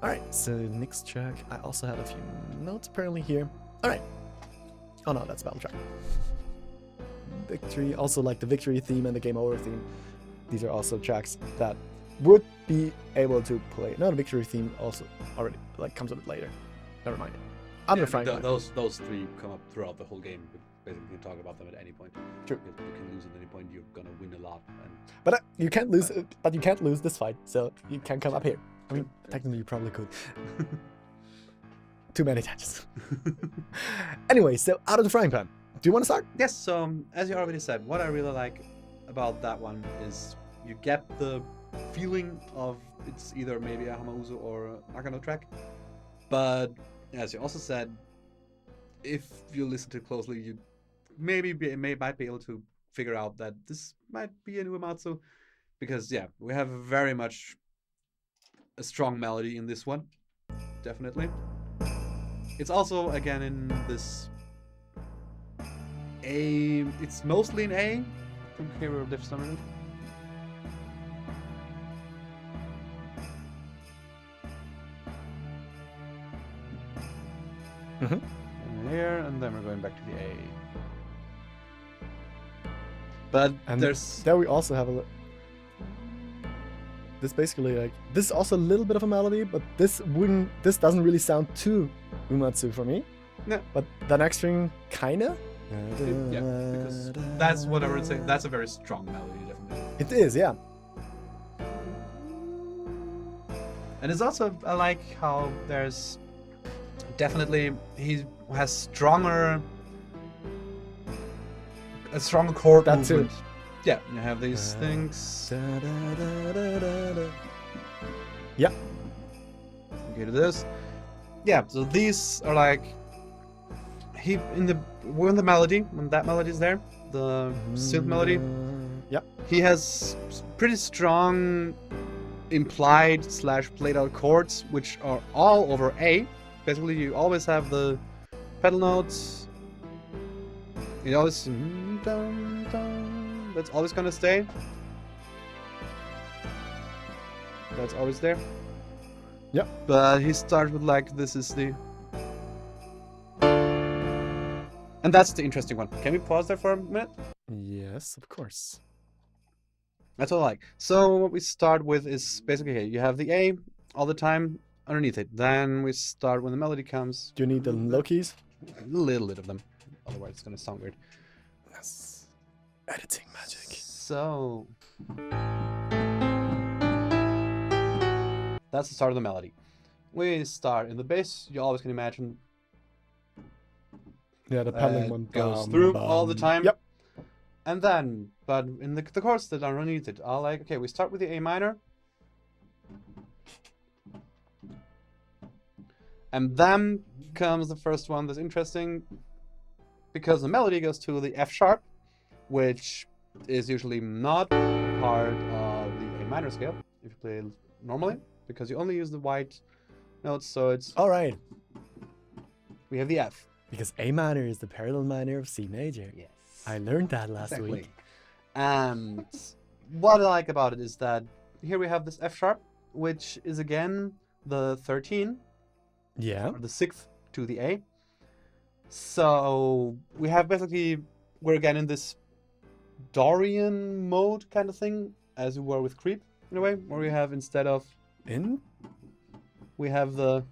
Alright, so next track, I also had a few notes apparently here. Alright. Oh no, that's Battle Track. Victory, also like the Victory theme and the Game Over theme. These are also tracks that would be able to play. No, the Victory theme also already like comes a bit later. Never mind. Under the frying pan. Those three come up throughout the whole game. Basically, you can talk about them at any point. True. You can lose at any point. You're gonna win a lot. But you can't lose. But you can't lose this fight, so you can come up here. I mean, technically you probably could. Too many tangents. Anyway, so Out of the Frying Pan. Do you want to start? Yes. So as you already said, what I really like about that one is you get the feeling of it's either maybe a Hamauzu or a Nakano track. But as you also said, if you listen to it closely, you might be able to figure out that this might be a Uematsu, because yeah, we have very much a strong melody in this one, definitely. It's also again in this A. It's mostly in A from Hero of Desolation. Mhm. And here, and then we're going back to the A. But And there's there we also have this basically like this is also a little bit of a melody, but this doesn't really sound too Uematsu for me. No. But the next string kinda. yeah, because that's what I would say. That's a very strong melody, definitely. It is, yeah. And it's also I like how there's definitely he has a stronger chord That too. movement. Yeah, you have these things. Yeah. Okay, to this. Yeah, so these are like when the melody, when that melody is there, the synth melody, Yep. he has pretty strong implied / played out chords, which are all over A. Basically, you always have the pedal notes. You always that's always gonna stay. That's always there. Yep. But he starts with like this is the. And that's the interesting one. Can we pause there for a minute? Yes, of course. That's all I like. So what we start with is basically okay, you have the A all the time underneath it. Then we start when the melody comes. Do you need the low keys? A little bit of them. Otherwise it's gonna sound weird. Yes. Editing magic. So that's the start of the melody. We start in the bass. You always can imagine Yeah, the pedaling one goes through all the time. Yep. And then, but in the chords that are underneath it are like, okay, we start with the A minor. And then comes the first one that's interesting, because the melody goes to the F sharp, which is usually not part of the A minor scale if you play normally, because you only use the white notes, so it's... All right. We have the F. Because A minor is the parallel minor of C major. Yes. I learned that last Exactly. week. And what I like about it is that here we have this F sharp, which is again the 13, Yeah. or the 6th to the A. So we have basically, we're again in this Dorian mode kind of thing, as we were with Creep, in a way, where we have instead of, we have the...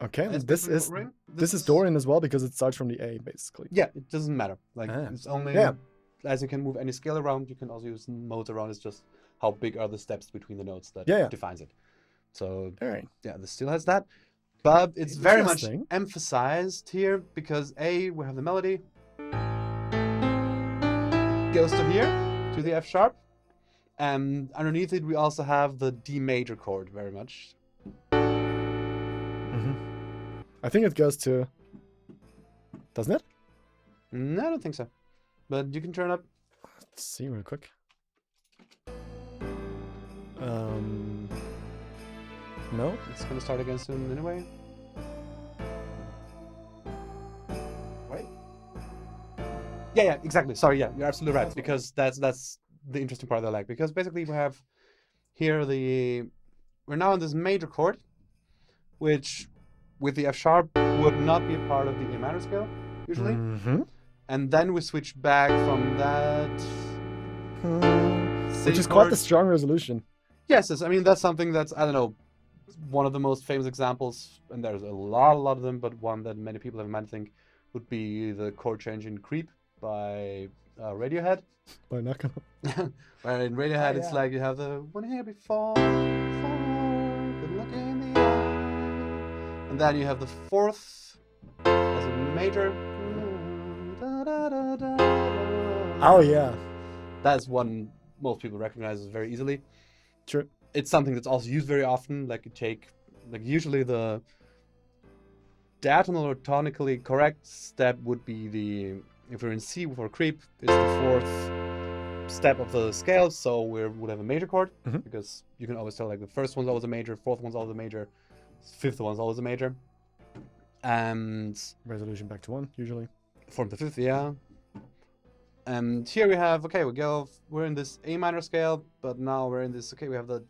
Okay, That's this basically is what we're in. this is Dorian as well because it starts from the A basically. Yeah, it doesn't matter. Like it's only as you can move any scale around, you can also use modes around. It's just how big are the steps between the notes that defines it. So yeah, this still has that, but it's very much emphasized here because A, we have the melody goes to here to the F sharp, and underneath it we also have the D major chord very much. I think it goes to... Doesn't it? No, I don't think so. But you can turn up. Let's see real quick. No? It's gonna start again soon anyway. Wait. Yeah, exactly. Sorry, yeah, you're absolutely right. Because that's the interesting part that I like. Because basically we have here we're now in this major chord, which with the F sharp would not be a part of the A minor scale, usually. And then we switch back from that. Which is quite the strong resolution. Yes, I mean, that's something that's, I don't know, one of the most famous examples, and there's a lot of them, but one that many people have in mind, I think, would be the chord change in Creep by Radiohead. By Nakano. Where in Radiohead, it's like you have the one here before, good look in the eye. And then you have the 4th as a major. Oh yeah. That's one most people recognize very easily. True. It's something that's also used very often. Like you take, like usually the diatonal or tonically correct step would be the, if we're in C for creep, it's the fourth step of the scale. So we would have a major chord, because you can always tell like the first one's always a major, fourth one's always a major, fifth one's always a major. And Resolution back to 1, usually. from the fifth, yeah. And here we have, okay, we're in this A minor scale, but now we're in this, okay, we have the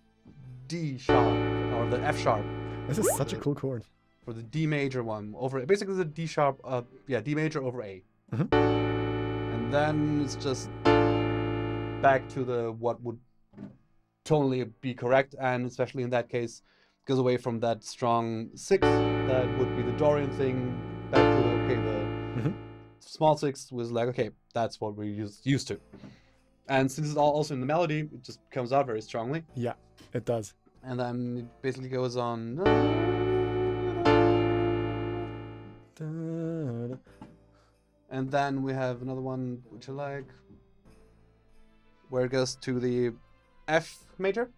D sharp, or the F sharp. This is such a cool chord. For the D major one, over, basically the D sharp, D major over A. And then it's just back to the, what would tonally be correct, and especially in that case, goes away from that strong sixth, that would be the Dorian thing, back to, okay, the small sixth was like, okay, that's what we're used to. And since it's also in the melody, it just comes out very strongly. Yeah, it does. And then it basically goes on. And then we have another one which I like, where it goes to the F major.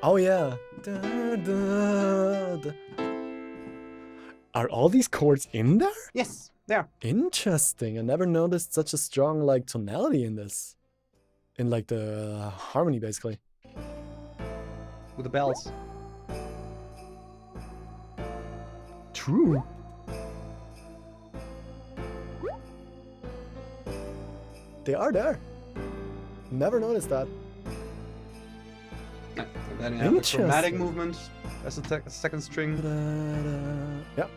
Oh yeah. Are all these chords in there? Yes, there. Interesting. I never noticed such a strong like tonality in this. In like the harmony, basically. With the bells. True. They are there. Never noticed that. And then you have the chromatic movement as a second string. Yep.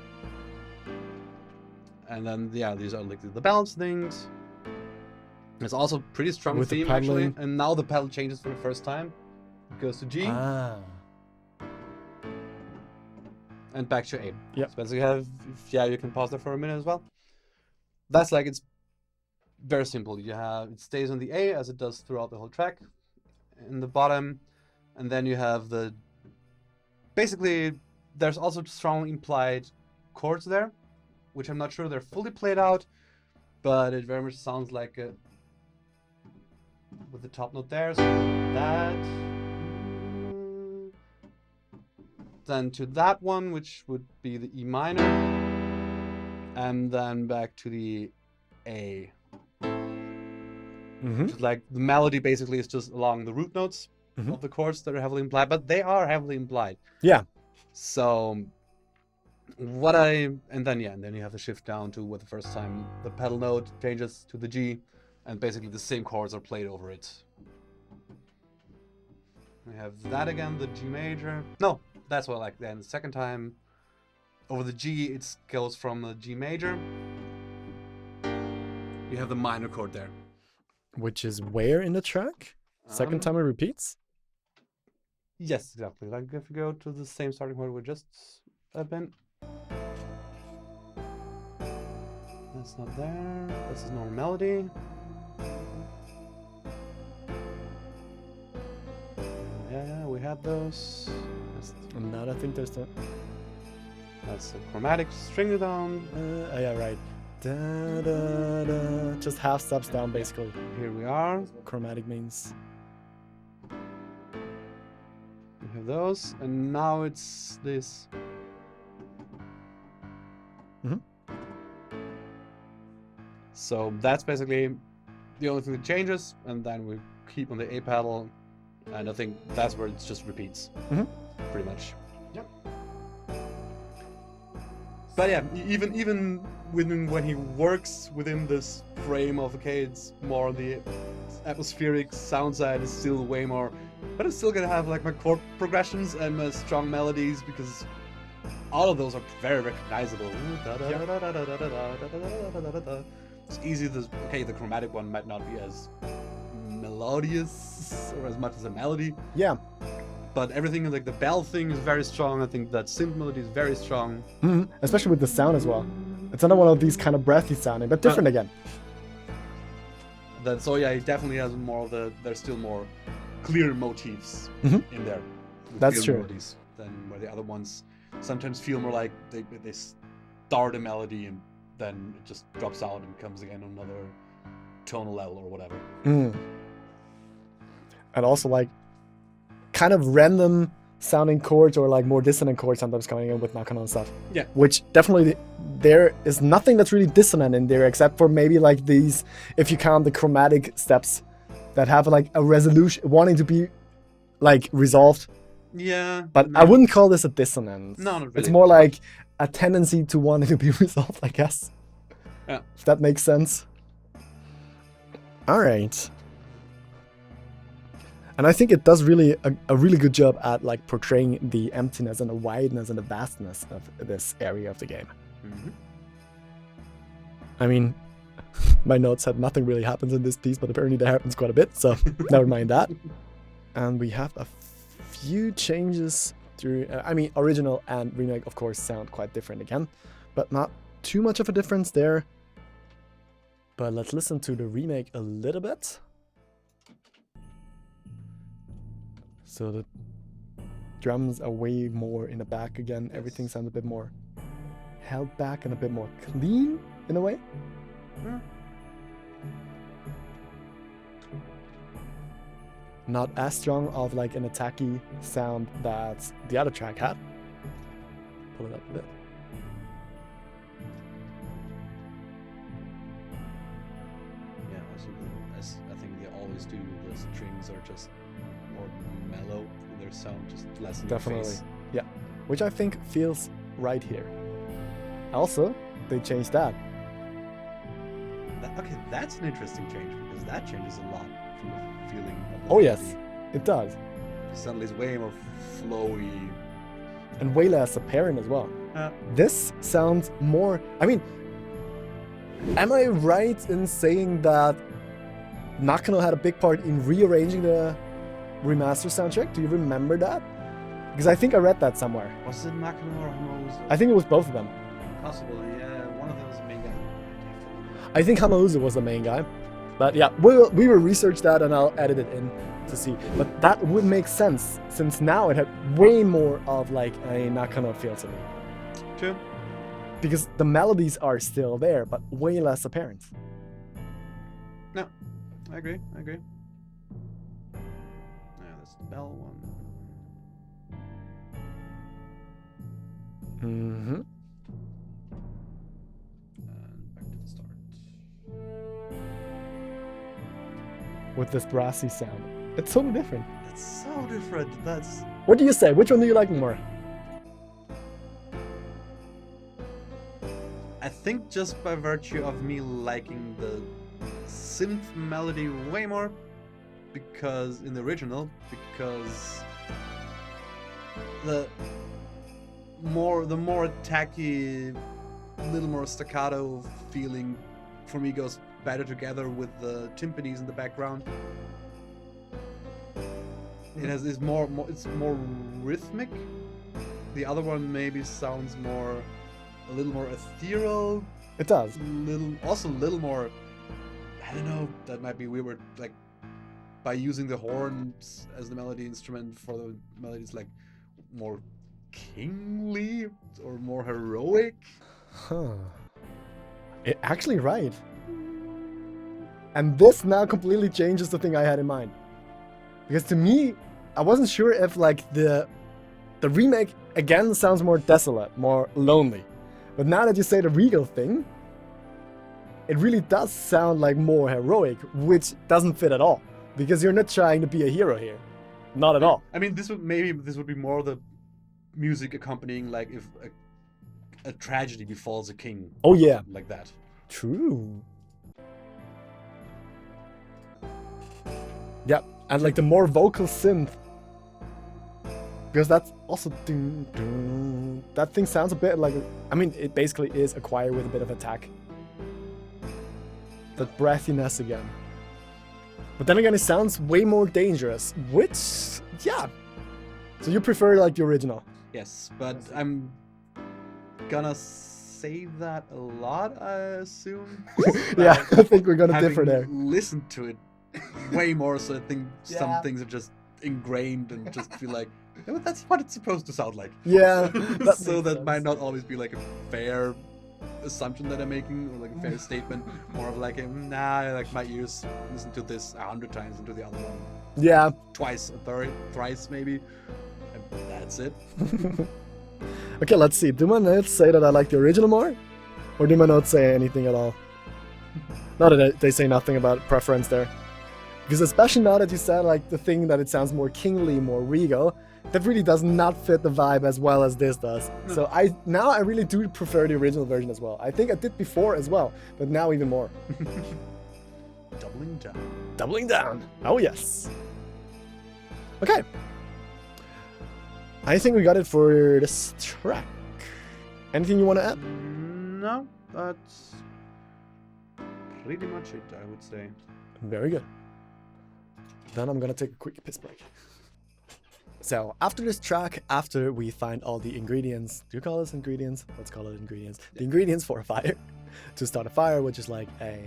And then, yeah, these are like the balance things. It's also pretty strong With the theme, actually. paddling. And now the pedal changes for the first time. It goes to G. Ah. And back to A. Yep. So basically you can pause there for a minute as well. That's like, it's very simple. It stays on the A as it does throughout the whole track in the bottom. And then you have basically, there's also strong implied chords there, which I'm not sure they're fully played out, but it very much sounds like with the top note there, so that. Then to that one, which would be the E minor, and then back to the A. Which is like, the melody basically is just along the root notes of the chords that are heavily implied, but they are heavily implied. Yeah. So and then you have to shift down to what the first time the pedal note changes to the G, and basically the same chords are played over it. We have that again, the G major. No, that's what I like. Then the second time over the G, it goes from the G major. You have the minor chord there. Which is where in the track? Second time it repeats? Yes, exactly. Like if you go to the same starting chord we just been. That's not there. This is normal melody. Yeah, we had those. And now I think there's the... That's a chromatic string down. yeah, right. Da, da, da. Just half steps down, basically. Here we are. Chromatic means. We have those, and now it's this. So that's basically the only thing that changes, and then we keep on the A pedal, and I think that's where it just repeats, pretty much. Yep. But yeah, even when he works within this frame of, okay, it's more the atmospheric sound side is still way more, but it's still gonna have like my chord progressions and my strong melodies, because all of those are very recognizable. It's easy to, okay, the chromatic one might not be as melodious or as much as a melody. Yeah. But everything, like the bell thing is very strong. I think that synth melody is very strong. Especially with the sound as well. It's another one of these kind of breathy sounding, but different again. So yeah, he definitely has more of there's still more clear motifs in there. That's true. Than where the other ones sometimes feel more like they start a melody and then it just drops out and comes again on another tonal level or whatever. And also like kind of random sounding chords or like more dissonant chords sometimes coming in with Nakano and stuff. Yeah. Which definitely there is nothing that's really dissonant in there except for maybe like these, if you count the chromatic steps that have like a resolution wanting to be like resolved. Yeah. But no. I wouldn't call this a dissonance. No, not It's really. more like a tendency to wanting to be resolved, I guess. Yeah. If that makes sense. All right. And I think it does really a really good job at like portraying the emptiness and the wideness and the vastness of this area of the game. Mhm. I mean, my notes said nothing really happens in this piece, but apparently there happens quite a bit, so never mind that. And we have a few changes through, I mean, original and remake, of course, sound quite different again, but not too much of a difference there. But let's listen to the remake a little bit. So the drums are way more in the back again. Everything sounds a bit more held back and a bit more clean in a way. Yeah. Not as strong of like an attacky sound that the other track had. Pull it up a bit. Yeah, also as I think they always do, the strings are just more mellow in their sound, just less in your Definitely. face. Yeah. Which I think feels right here. Also, they changed that. Okay, that's an interesting change because that changes a lot from the feeling of the Oh yes, melody. it does. Suddenly it's way more flowy. And way less apparent as well. This sounds more, I mean, am I right in saying that Nakano had a big part in rearranging the remaster soundtrack? Do you remember that? Because I think I read that somewhere. Was it Nakano or Hamauzu? I think it was both of them. Possibly, yeah. One of them was the main guy. I think Hamauzu was the main guy. But yeah, we will research that and I'll edit it in to see. But that would make sense since now it had way more of like a Nakano feel to me. True. Because the melodies are still there, but way less apparent. No, I agree. Yeah, that's the bell one. Mm-hmm. And back to the start. With this brassy sound. It's totally different. It's so different. That's What do you say? Which one do you like more? I think just by virtue of me liking the synth melody way more because in the original, because the more attacky, little more staccato feeling for me goes better together with the timpanis in the background. It's more rhythmic. The other one maybe sounds a little more ethereal. It does. Also a little more, I don't know, that might be weird, like by using the horns as the melody instrument for the melodies, like more kingly or more heroic. Huh. Actually right. And this now completely changes the thing I had in mind. Because to me, I wasn't sure if like the remake again sounds more desolate, more lonely. But now that you say the regal thing, it really does sound like more heroic, which doesn't fit at all. Because you're not trying to be a hero here. Not at all. I mean, this would be more the music accompanying, like if a tragedy befalls a king. Oh yeah. Like that. True. Yeah, and like the more vocal synth. Because that's also that thing sounds a bit like, I mean, it basically is a choir with a bit of attack. That breathiness again. But then again, it sounds way more dangerous, which, yeah. So you prefer like the original? Yes, but I'm gonna say that a lot, I assume. Yeah, I think we're gonna Having differ there. listened to it way more, so I think Yeah. some things are just ingrained and just feel like, yeah, but that's what it's supposed to sound like. Yeah, So makes that sense. might not always be like a fair assumption that I'm making, or like a fair statement, more of like, nah, like my ears listen to this 100 times and to the other one Yeah. twice, thrice maybe, and that's it. Okay, let's see. Do my notes say that I like the original more? Or do my notes say anything at all? Not that they say nothing about preference there. Because especially now that you said like the thing that it sounds more kingly, more regal, that really does not fit the vibe as well as this does. No. So I really do prefer the original version as well. I think I did before as well, but now even more. Doubling down. Doubling down. Oh yes. Okay. I think we got it for this track. Anything you want to add? No, that's pretty much it, I would say. Very good. Then I'm gonna take a quick piss break. So after this track, after we find all the ingredients, do you call this ingredients? Let's call it ingredients. The ingredients for a fire. To start a fire, which is like a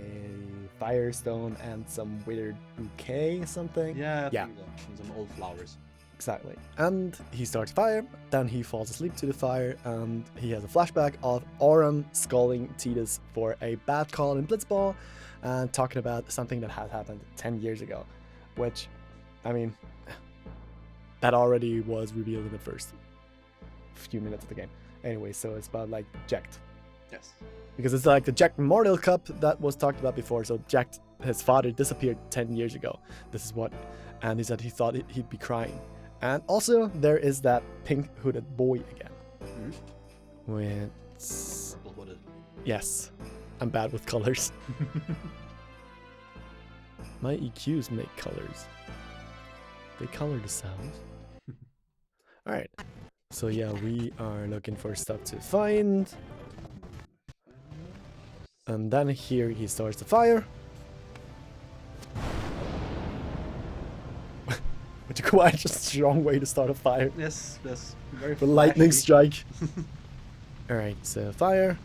firestone and some withered bouquet, something. Yeah, Yeah. And some old flowers. Exactly. And he starts fire, then he falls asleep to the fire, and he has a flashback of Auron scolding Tidus for a bad call in Blitzball, and talking about something that had happened 10 years ago. Which, I mean, that already was revealed in the first few minutes of the game. Anyway, so it's about like Jacked. Yes. Because it's like the Jack Memorial Cup that was talked about before. So Jack, his father, disappeared 10 years ago. This is what, and he said he thought he'd be crying. And also there is that pink hooded boy again. Mm-hmm. With, Purple-hooded. yes, I'm bad with colors. My EQs make colors. They color the sound. Alright. So yeah, we are looking for stuff to find. And then here he starts the fire. Which is quite a strong way to start a fire. Yes, that's very The lightning flashy. strike. Alright, so fire.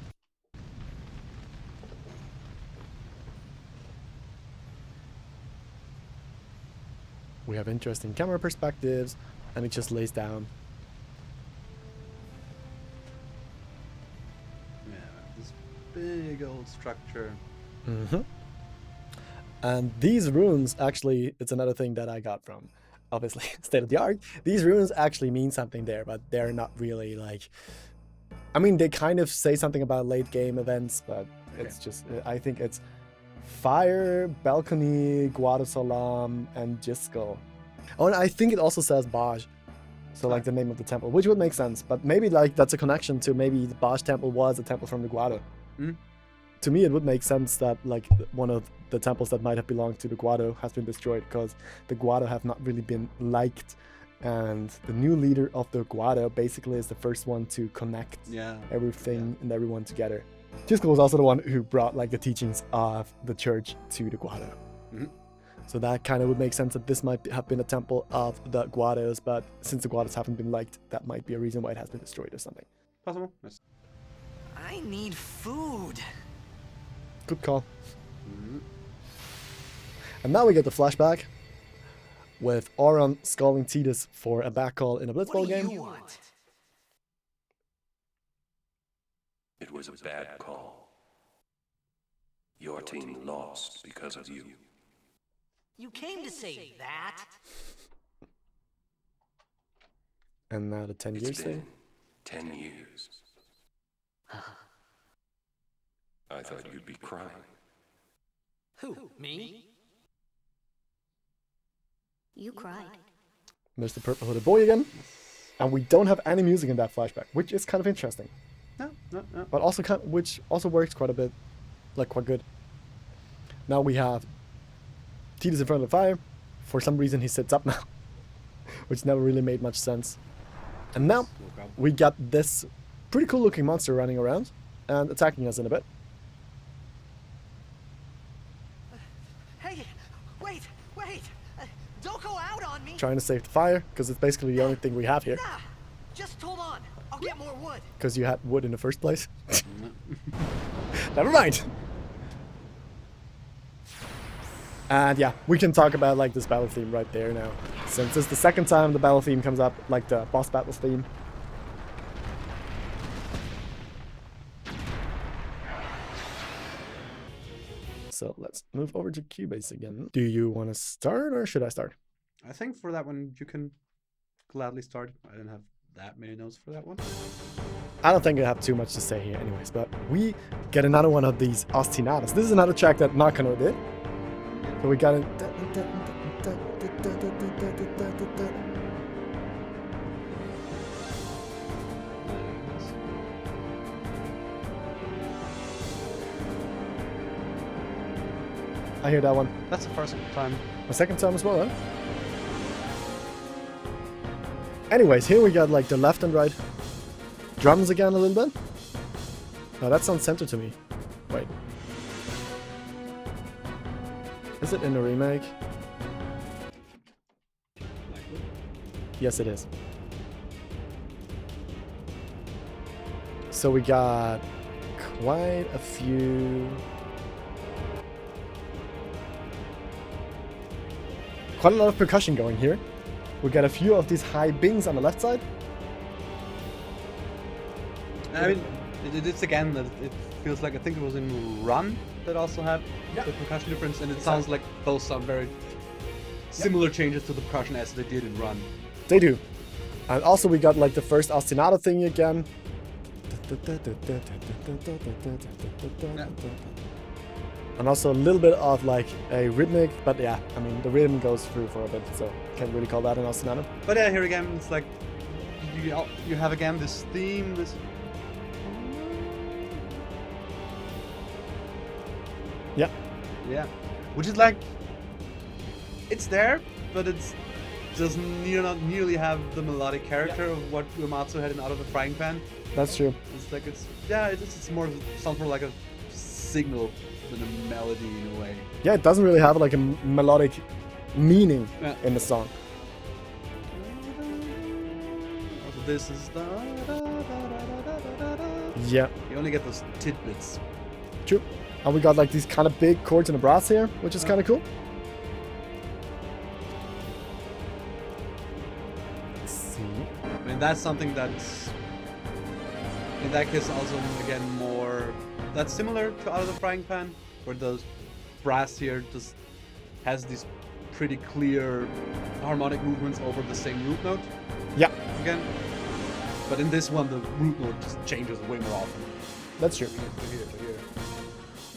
We have interesting camera perspectives, and it just lays down. Yeah, this big old structure. Mm-hmm. And these runes, actually, it's another thing that I got from, obviously, State of the Art. These runes actually mean something there, but they're not really like... I mean, they kind of say something about late game events, but it's just, I think it's Fire, Balcony, Guadasalam, and Jiskel. Oh, and I think it also says Baaj. So like the name of the temple, which would make sense. But maybe like that's a connection to maybe the Baaj Temple was a temple from the Guado. Mm. To me, it would make sense that like one of the temples that might have belonged to the Guado has been destroyed because the Guado have not really been liked. And the new leader of the Guado basically is the first one to connect everything and everyone together. Jiskel was also the one who brought like the teachings of the church to the Guado. Mm-hmm. So that kind of would make sense that this might have been a temple of the Guados, but since the Guados haven't been liked, that might be a reason why it has been destroyed or something. Possible. Yes. I need food. Good call. Mm-hmm. And now we get the flashback with Auron scolding Tidus for a back call in a Blitzball What do game. you want? It was a bad call. Your team lost because of you. You came to say that? And now the 10 It's years been thing. 10 years. I thought you'd be crying. Who, me? You cried. Mr. Purple Hooded Boy again. And we don't have any music in that flashback, which is kind of interesting. No. But also which also works quite a bit, like quite good. Now we have Tidus in front of the fire. For some reason he sits up now, which never really made much sense. And now we got this pretty cool looking monster running around and attacking us in a bit. Hey, wait! Don't go out on me! Trying to save the fire, because it's basically the only thing we have here. Nah, just hold on. I'll get more wood. Because you had wood in the first place. Never mind. And yeah, we can talk about like this battle theme right there now. Since it's the second time the battle theme comes up, like the boss battles theme. So let's move over to Cubase again. Do you want to start or should I start? I think for that one, you can gladly start. I don't have that many notes for that one. I don't think I have too much to say here anyways, but we get another one of these ostinatos. This is another track that Nakano did. So we got it. I hear that one. That's the first time. My second time as well, huh? Anyways, here we got like the left and right drums again a little bit. Oh, that sounds centered to me. Wait. Is it in the remake? Yes, it is. So we got quite a few... Quite a lot of percussion going here. We got a few of these high bings on the left side. I mean, it's again that it feels like I think it was in Run that also had the percussion difference, and it sounds like those sound very similar changes to the percussion as they did in Run. They do. And also we got like the first ostinato thing again. And also a little bit of like a rhythmic, but yeah, I mean the rhythm goes through for a bit, so can't really call that an ostinato. But yeah, here again, it's like you have again this theme, this. Yeah. Yeah, which is like, it's there, but it's doesn't not nearly have the melodic character of what Uematsu had in Out of the Frying Pan. That's true. It's like it's more sounds more like a signal than a melody in a way. Yeah, it doesn't really have like a melodic meaning in the song. Also, this is Yeah. you only get those tidbits. True. And we got like these kind of big chords in the brass here, which is kind of cool. Let's see. I mean, that's something that's in that case also again more that's similar to Out of the Frying Pan, where those brass here just has these pretty clear harmonic movements over the same root note. Yeah. Again. But in this one, the root note just changes way more often. That's true. To here, to here.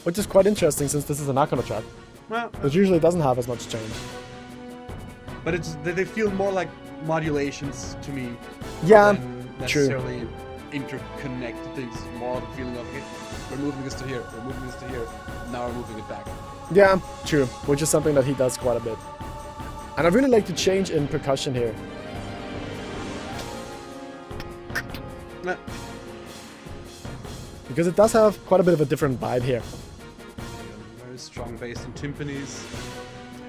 Which is quite interesting since this is a Nakano track. Well, It usually doesn't have as much change. but they feel more like modulations to me. Yeah, than true. necessarily interconnected things. More the feeling of, okay, we're moving this to here, we're moving this to here, now we're moving it back. Yeah, true. Which is something that he does quite a bit. And I really like the change in percussion here. Yeah. Because it does have quite a bit of a different vibe here. Very strong bass and timpanis.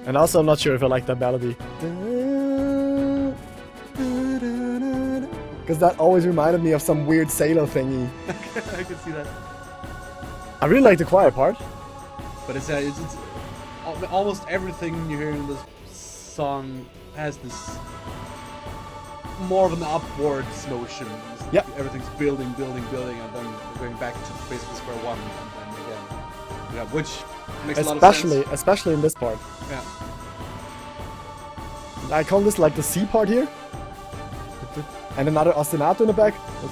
And also, I'm not sure if I like that melody. Because that always reminded me of some weird sailor thingy. I can see that. I really like the choir part. But it's almost everything you hear in this song has this more of an upwards motion. Yep. Everything's building, and then going back to basically square one, and then again. Yeah, which makes a lot of sense. Especially in this part. Yeah. I call this like the C part here. And another ostinato in the back. And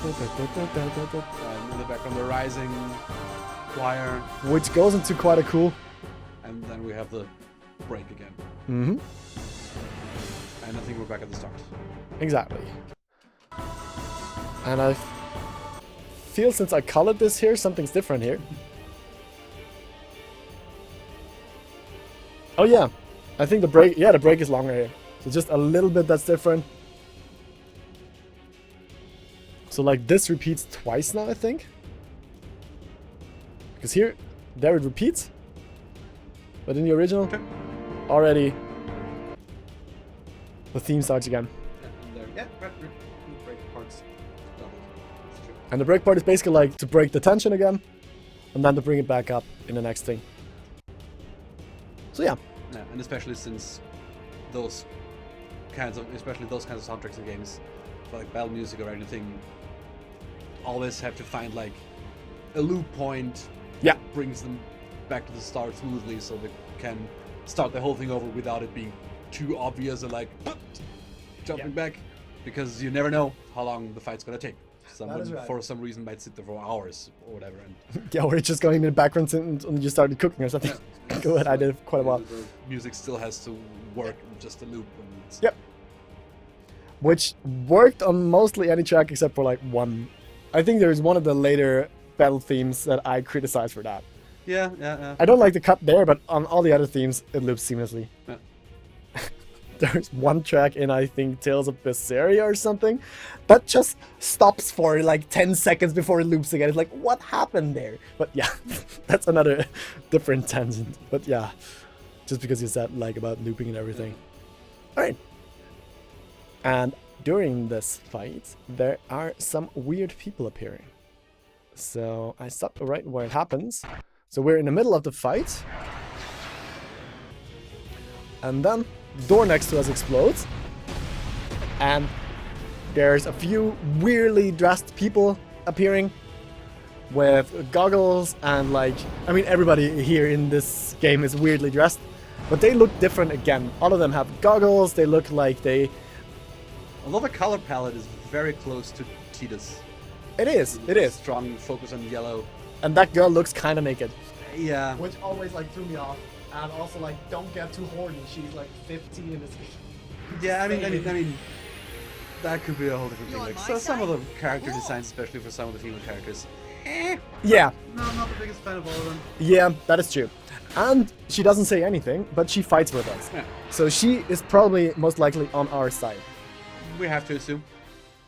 in the background, the rising choir, Which goes into quite a cool... and then we have the break again. Mm-hmm. And I think we're back at the start. Exactly. And I feel since I colored this here, something's different here. Oh yeah, I think the break is longer here. So just a little bit that's different. So like this repeats twice now, I think. Because there it repeats. But in the original, already the theme starts again. Break parts doubled. That's true. And the break part is basically like to break the tension again, and then to bring it back up in the next thing. So yeah. Yeah, and especially since those kinds of soundtracks and games, for like battle music or anything, always have to find like a loop point. Yeah. That brings them back to the start smoothly, so they can start the whole thing over without it being too obvious and like jumping back, because you never know how long the fight's gonna take. Someone is right. for some reason might sit there for hours or whatever. And Yeah, we're just going in the background and you started cooking or something. Go ahead, I did quite a while. The music still has to work in just a loop. And it's, Yep. Which worked on mostly any track except for like one. I think there's one of the later battle themes that I criticized for that. Yeah. I don't like the cut there, but on all the other themes, it loops seamlessly. Yeah. There's one track in, I think, Tales of Berseria or something, that just stops for like 10 seconds before it loops again. It's like, what happened there? But yeah, that's another different tangent. But yeah, just because you said like about looping and everything. Alright. And during this fight, there are some weird people appearing. So I stopped right where it happens. So we're in the middle of the fight. And then the door next to us explodes. And there's a few weirdly dressed people appearing with goggles and like, I mean, everybody here in this game is weirdly dressed, but they look different again. All of them have goggles. They look like they... Although the color palette is very close to Tidus. It is. Strong focus on yellow. And that girl looks kind of naked. Yeah. Which always like threw me off. And also like, don't get too horny. She's like 15 in this game. Yeah, I mean, that could be a whole different thing. You on Like, my so some of the side? character Cool. designs, especially for some of the female characters. Yeah, No, I'm not the biggest fan of all of them. yeah, that is true. And she doesn't say anything, but she fights with us. Yeah. So she is probably most likely on our side. We have to assume.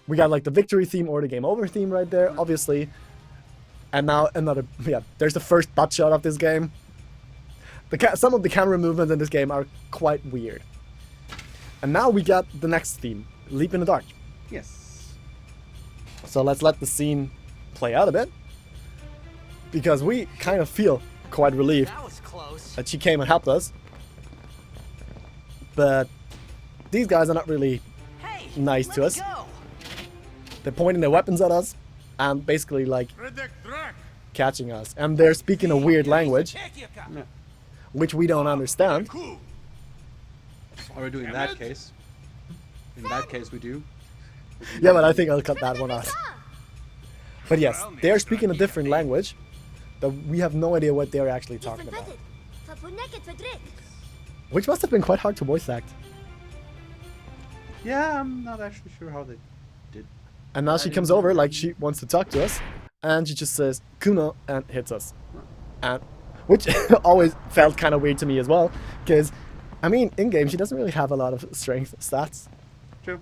We got like the victory theme or the game over theme right there, obviously. And now another, yeah, there's the first butt shot of this game. Some of the camera movements in this game are quite weird. And now we got the next theme, Leap in the Dark. Yes. So let's let the scene play out a bit. Because we kind of feel quite relieved That was close. that she came and helped us. But these guys are not really Hey, nice let to me us. go. They're pointing their weapons at us and basically like catching us. And they're speaking a weird language, which we don't understand. Or we do in that case. In that case, we do. Yeah, but I think I'll cut that one out. But yes, they're speaking a different language that we have no idea what they're actually talking about. Which must have been quite hard to voice act. Yeah, I'm not actually sure how they did. And now she comes over like she wants to talk to us. And she just says, Kuno, and hits us. And which always felt kind of weird to me as well. Because, I mean, in-game she doesn't really have a lot of strength stats. True.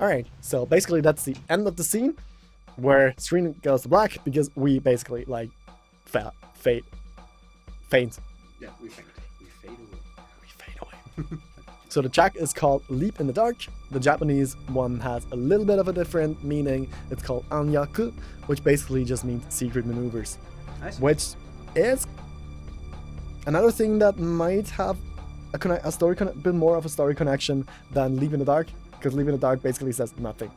Alright, so basically that's the end of the scene. Where screen goes to black because we basically like faint. Yeah, we fade. We fade away. We fade away. So the track is called Leap in the Dark. The Japanese one has a little bit of a different meaning. It's called Anyaku, which basically just means secret maneuvers. Nice. Which is another thing that might have a story bit more of a story connection than Leap in the Dark, because Leap in the Dark basically says nothing.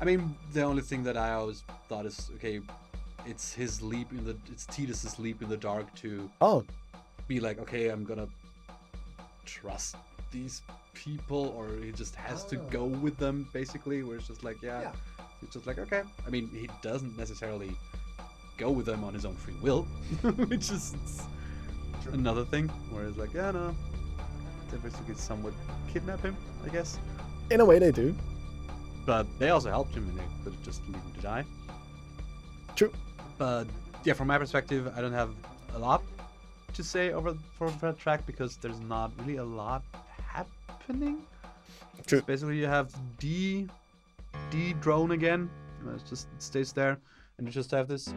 I mean, the only thing that I always thought is, okay, it's his leap in the, it's Tidus' leap in the dark to Oh, be like, okay, I'm gonna trust these people, or he just has to go with them, basically, where it's just like, yeah, it's just like, okay. I mean, he doesn't necessarily go with them on his own free will, which is another thing, where it's like, yeah, no, they basically somewhat kidnap him, I guess. in a way they do. But they also helped him, and they could just leave him to die. True. But yeah, from my perspective, I don't have a lot to say for that track, because there's not really a lot happening. True. So basically, you have D drone again. It just stays there, and you just have this.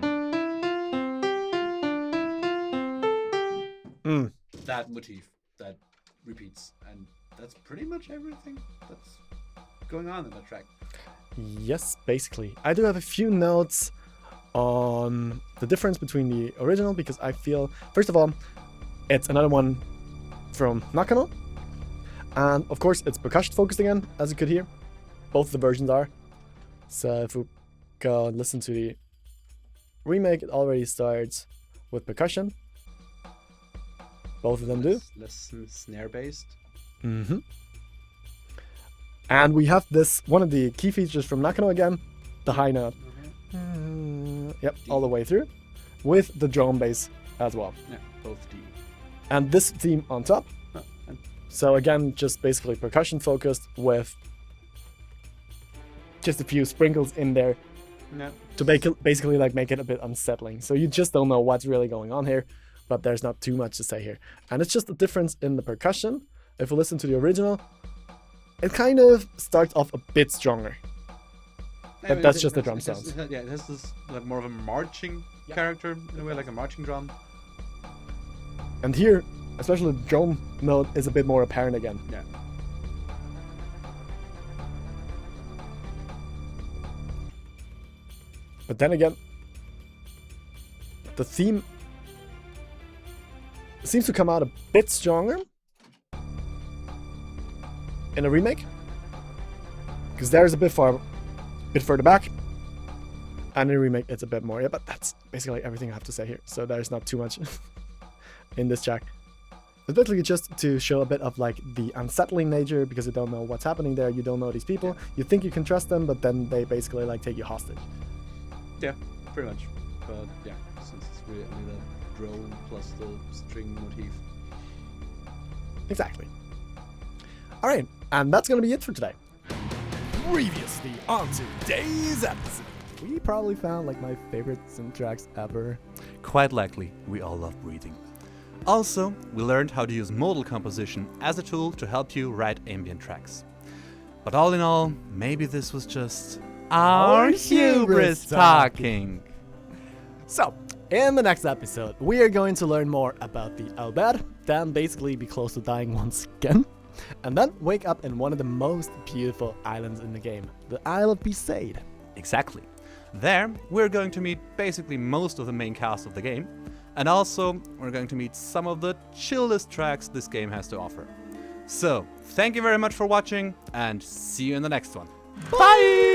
That motif that repeats, and that's pretty much everything that's going on in that track. Yes, basically. I do have a few notes on the difference between the original, because I feel, first of all, it's another one from Nakano. And of course, it's percussion focused again, as you could hear. Both the versions are. So if we go and listen to the remake, it already starts with percussion. Both of them do. Less snare based. Mm-hmm. And we have this, one of the key features from Nakano again, the high note. Yep, all the way through, with the drum bass as well. Yeah, both D. And this theme on top. So again, just basically percussion focused with just a few sprinkles in there to basically like make it a bit unsettling. So you just don't know what's really going on here, but there's not too much to say here. And it's just a difference in the percussion. If we listen to the original, it kind of starts off a bit stronger. But that's just the drum sounds. Yeah, it has this like more of a marching character in a way, like a marching drum. And here, especially the drum note is a bit more apparent again. Yeah. But then again, the theme seems to come out a bit stronger in a remake, because there's a bit further back, and in a remake it's a bit more. Yeah, but that's basically everything I have to say here. So there's not too much in this track. It's basically just to show a bit of like the unsettling nature, because you don't know what's happening there. You don't know these people. You think you can trust them, but then they basically like take you hostage. Yeah, pretty much. But yeah, since it's really only the drone plus the string motif. Exactly. All right, and that's gonna be it for today. Previously on today's episode, we probably found like my favorite synth tracks ever. Quite likely, we all love breathing. Also, we learned how to use modal composition as a tool to help you write ambient tracks. But all in all, maybe this was just our hubris talking. So, in the next episode, we are going to learn more about the Albert, then basically be close to dying once again, and then wake up in one of the most beautiful islands in the game, the Isle of Besaid. Exactly. There, we're going to meet basically most of the main cast of the game, and also we're going to meet some of the chillest tracks this game has to offer. So, thank you very much for watching, and see you in the next one. Bye!